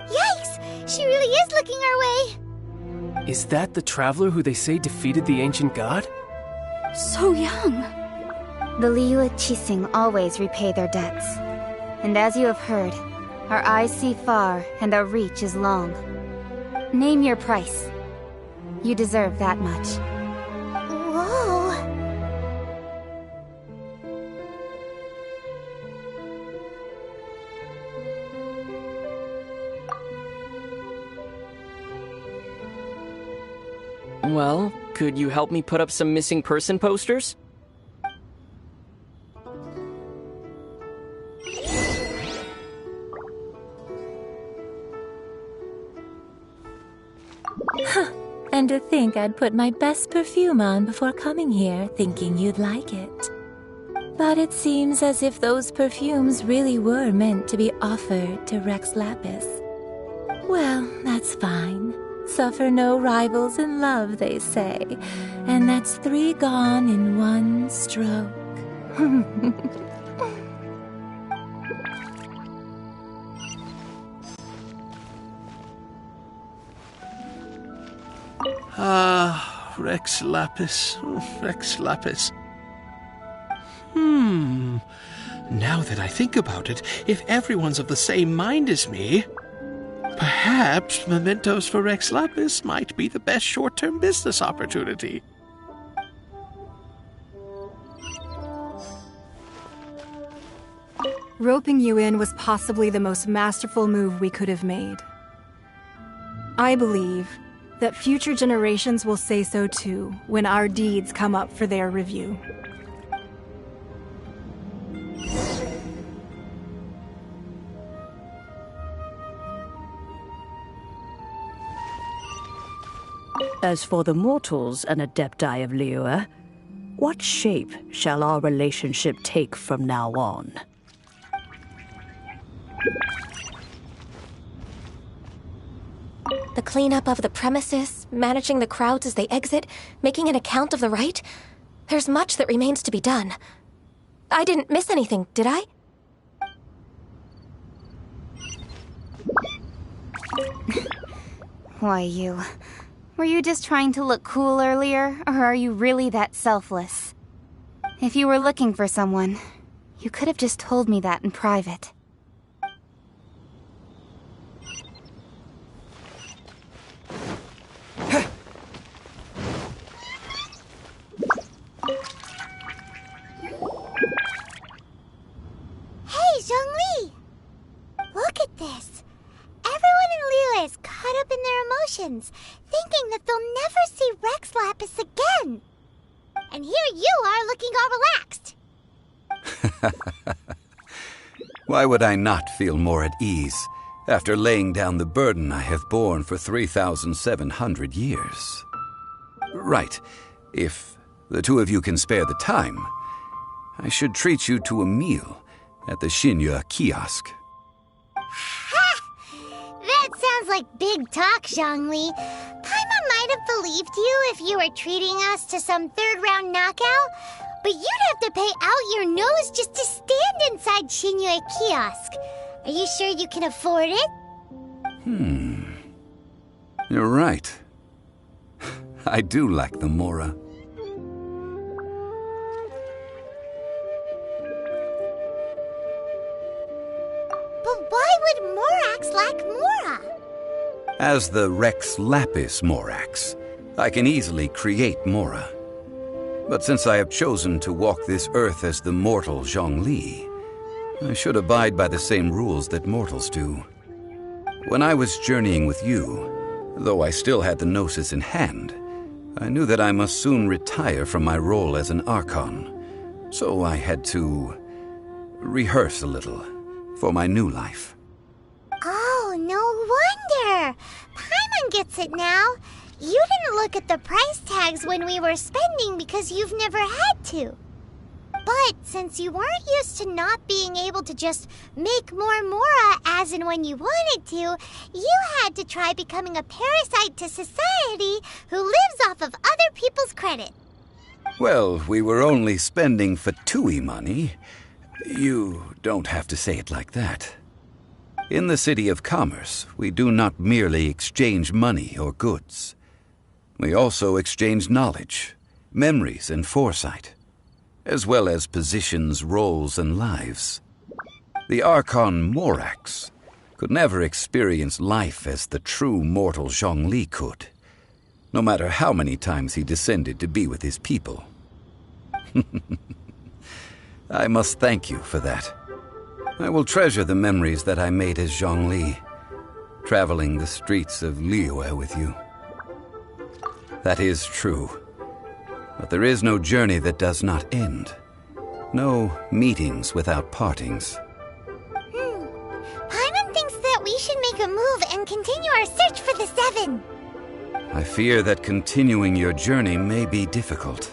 Speaker 2: Yikes! She really is looking our way!
Speaker 3: Is that the traveler who they say defeated the ancient god?
Speaker 1: So young. The Liyue Qixing always repay their debts. And as you have heard, our eyes see far and our reach is long. Name your price. You deserve that much.
Speaker 2: Whoa!
Speaker 23: Well, could you help me put up some missing person posters?
Speaker 8: And to think I'd put my best perfume on before coming here, thinking you'd like it. But it seems as if those perfumes really were meant to be offered to Rex Lapis. Well, that's fine. Suffer no rivals in love, they say. And that's 3 gone in 1 stroke.
Speaker 21: Rex Lapis. Rex Lapis. Now that I think about it, if everyone's of the same mind as me, perhaps mementos for Rex Lapis might be the best short-term business opportunity.
Speaker 6: Roping you in was possibly the most masterful move we could have made. I believe that future generations will say so too when our deeds come up for their review.
Speaker 9: As for the mortals and Adepti of Liyue, what shape shall our relationship take from now on?
Speaker 22: The cleanup of the premises, managing the crowds as they exit, making an account of the rite? There's much that remains to be done. I didn't miss anything, did I?
Speaker 1: Why, you... Were you just trying to look cool earlier, or are you really that selfless? If you were looking for someone, you could have just told me that in private.
Speaker 2: Hey, Zhongli! Look at this! Everyone in Liyue is caught up in their emotions, thinking that they'll never see Rex Lapis again. And here you are looking all relaxed.
Speaker 14: Why would I not feel more at ease after laying down the burden I have borne for 3,700 years? Right. If the two of you can spare the time, I should treat you to a meal at the Xinyue kiosk.
Speaker 2: That sounds like big talk, Zhongli. Paimon might have believed you if you were treating us to some third-round knockout, but you'd have to pay out your nose just to stand inside Xinyue kiosk. Are you sure you can afford it?
Speaker 14: You're right. I do lack the Mora.
Speaker 2: But why would Morax lack Mora?
Speaker 14: As the Rex Lapis Morax, I can easily create Mora. But since I have chosen to walk this earth as the mortal Zhongli, I should abide by the same rules that mortals do. When I was journeying with you, though I still had the Gnosis in hand, I knew that I must soon retire from my role as an Archon, So I had to rehearse a little for my new life.
Speaker 2: Oh, no wonder! Paimon gets it now. You didn't look at the price tags when we were spending because you've never had to. But since you weren't used to not being able to just make more mora as and when you wanted to, you had to try becoming a parasite to society who lives off of other people's credit.
Speaker 14: Well, we were only spending Fatui money. You don't have to say it like that. In the City of Commerce, we do not merely exchange money or goods. We also exchange knowledge, memories, and foresight, as well as positions, roles, and lives. The Archon Morax could never experience life as the true mortal Zhongli could, no matter how many times he descended to be with his people. I must thank you for that. I will treasure the memories that I made as Zhongli, traveling the streets of Liyue with you. That is true. But there is no journey that does not end. No meetings without partings.
Speaker 2: Paimon thinks that we should make a move and continue our search for the Seven.
Speaker 14: I fear that continuing your journey may be difficult.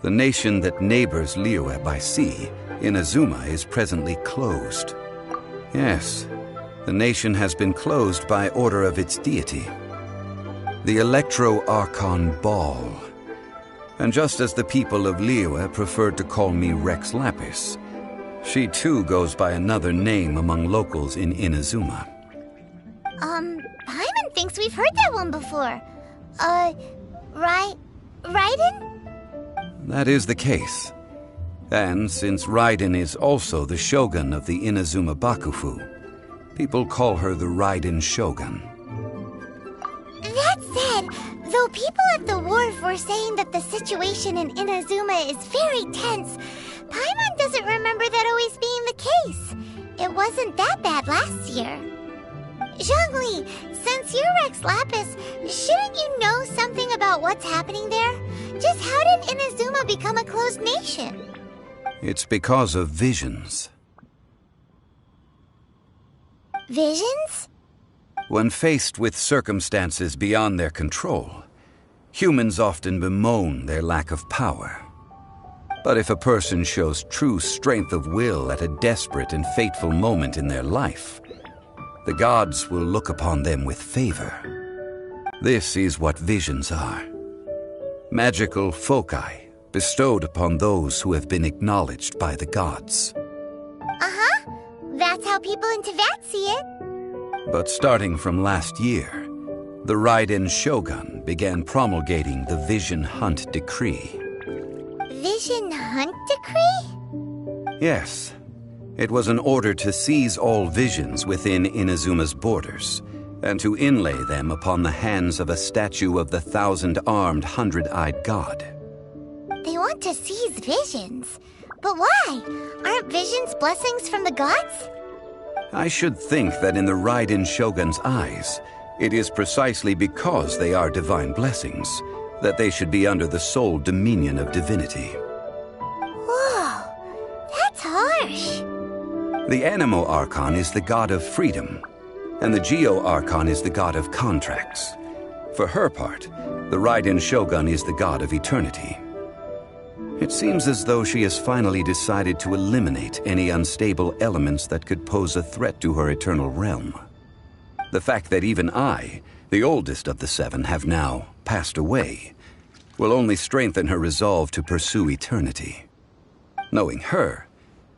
Speaker 14: The nation that neighbors Liyue by sea, Inazuma, is presently closed. Yes, the nation has been closed by order of its deity, the Electro-Archon Ball. And just as the people of Liyue preferred to call me Rex Lapis, she too goes by another name among locals in Inazuma.
Speaker 2: Paimon thinks we've heard that one before. Raiden?
Speaker 14: That is the case. And since Raiden is also the shogun of the Inazuma Bakufu, people call her the Raiden Shogun.
Speaker 2: That said, though people at the wharf were saying that the situation in Inazuma is very tense, Paimon doesn't remember that always being the case. It wasn't that bad last year. Zhongli, since you're Rex Lapis, shouldn't you know something about what's happening there? Just how did Inazuma become a closed nation?
Speaker 14: It's because of visions.
Speaker 2: Visions?
Speaker 14: When faced with circumstances beyond their control, humans often bemoan their lack of power. But if a person shows true strength of will at a desperate and fateful moment in their life, the gods will look upon them with favor. This is what visions are. Magical foci bestowed upon those who have been acknowledged by the gods.
Speaker 2: Uh-huh. That's how people in Teyvat see it.
Speaker 14: But starting from last year, the Raiden Shogun began promulgating the Vision Hunt Decree.
Speaker 2: Vision Hunt Decree?
Speaker 14: Yes. It was an order to seize all visions within Inazuma's borders, and to inlay them upon the hands of a statue of the 1,000-armed, 100-eyed god.
Speaker 2: They want to seize visions. But why? Aren't visions blessings from the gods?
Speaker 14: I should think that in the Raiden Shogun's eyes, it is precisely because they are divine blessings that they should be under the sole dominion of divinity.
Speaker 2: Whoa, that's harsh.
Speaker 14: The Animo Archon is the god of freedom, and the Geo Archon is the god of contracts. For her part, the Raiden Shogun is the god of eternity. It seems as though she has finally decided to eliminate any unstable elements that could pose a threat to her eternal realm. The fact that even I, the oldest of the seven, have now passed away, will only strengthen her resolve to pursue eternity. Knowing her,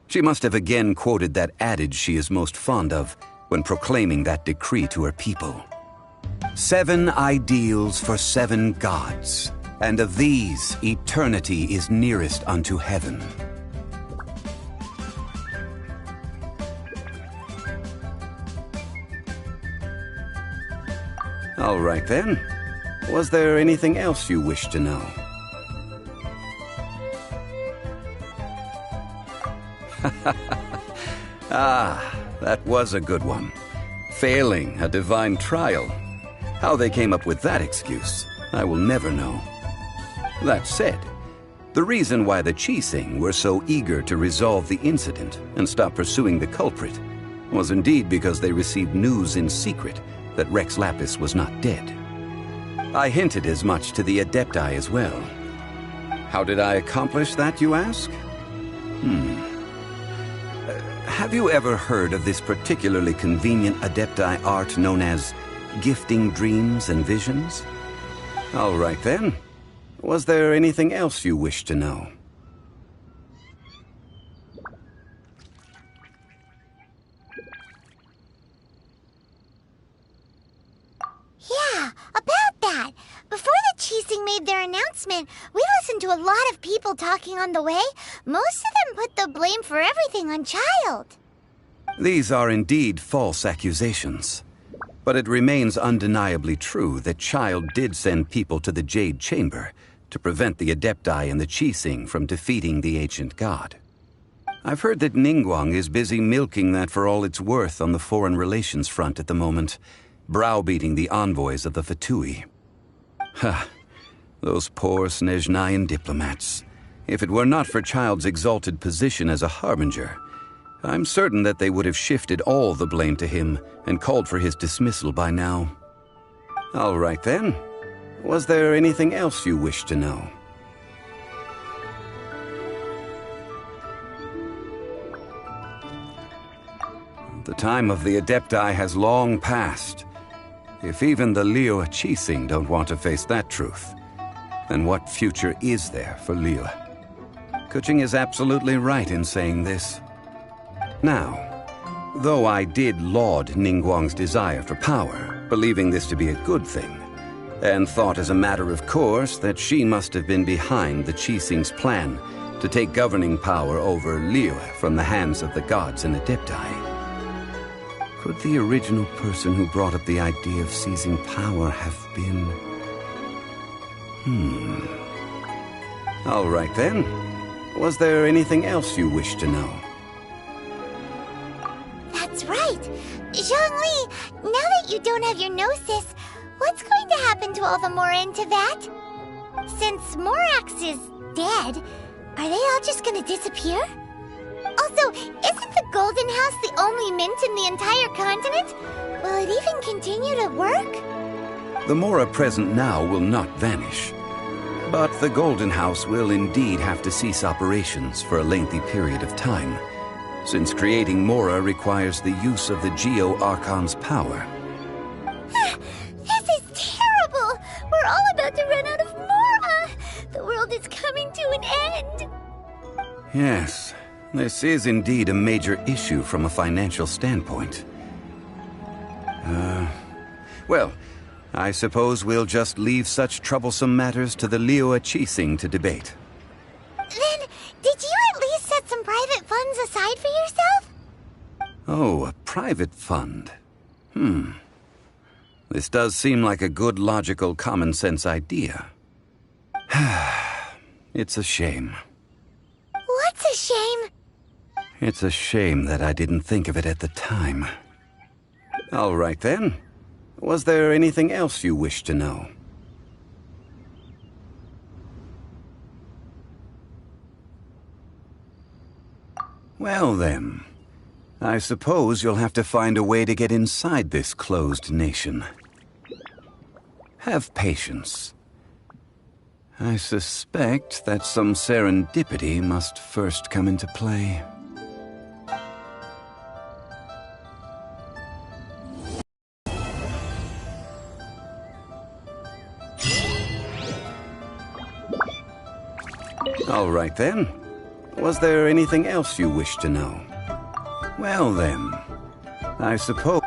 Speaker 14: she must have again quoted that adage she is most fond of when proclaiming that decree to her people. 7 ideals for 7 gods, and of these, eternity is nearest unto heaven. All right then. Was there anything else you wish to know? Ah, that was a good one. Failing a divine trial. How they came up with that excuse, I will never know. That said, The reason why the Qixing were so eager to resolve the incident and stop pursuing the culprit was indeed because they received news in secret that Rex Lapis was not dead. I hinted as much to the Adepti as well. How did I accomplish that, you ask? Have you ever heard of this particularly convenient Adepti art known as gifting dreams and visions? All right then. Was there anything else you wished to know?
Speaker 2: Yeah, about that. Before the Qixing made their announcement, we listened to a lot of people talking on the way. Most of them put the blame for everything on Child.
Speaker 14: These are indeed false accusations. But it remains undeniably true that Child did send people to the Jade Chamber to prevent the Adepti and the Qixing from defeating the ancient god. I've heard that Ningguang is busy milking that for all it's worth on the foreign relations front at the moment, browbeating the envoys of the Fatui. Ha! Those poor Snezhnayan diplomats. If it were not for Child's exalted position as a harbinger, I'm certain that they would have shifted all the blame to him and called for his dismissal by now. All right then. Was there anything else you wished to know? The time of the Adepti has long passed. If even the Liyue Qixing don't want to face that truth, then what future is there for Liyue? Kuching is absolutely right in saying this. Now, though I did laud Ningguang's desire for power, believing this to be a good thing, and thought as a matter of course that she must have been behind the Qixing's plan to take governing power over Liyue from the hands of the gods and Adepti. Could the original person who brought up the idea of seizing power have been... All right then. Was there anything else you wished to know?
Speaker 2: That's right. Zhongli, now that you don't have your gnosis, what's going to happen to all the Mora in Teyvat? Since Morax is dead, are they all just gonna disappear? Also, isn't the Golden House the only mint in the entire continent? Will it even continue to work?
Speaker 14: The Mora present now will not vanish. But the Golden House will indeed have to cease operations for a lengthy period of time, since creating Mora requires the use of the Geo-Archon's power.
Speaker 2: This is terrible! We're all about to run out of Mora! The world is coming to an end!
Speaker 14: Yes, this is indeed a major issue from a financial standpoint. Well, I suppose we'll just leave such troublesome matters to the Liyue Qixing to debate.
Speaker 2: Then, did you at least set some private funds aside for yourself?
Speaker 14: Oh, a private fund. This does seem like a good, logical, common-sense idea. It's a shame.
Speaker 2: What's a shame?
Speaker 14: It's a shame that I didn't think of it at the time. All right then. Was there anything else you wished to know? Well then, I suppose you'll have to find a way to get inside this closed nation. Have patience. I suspect that some serendipity must first come into play. All right then. Was there anything else you wished to know? Well then, I suppose...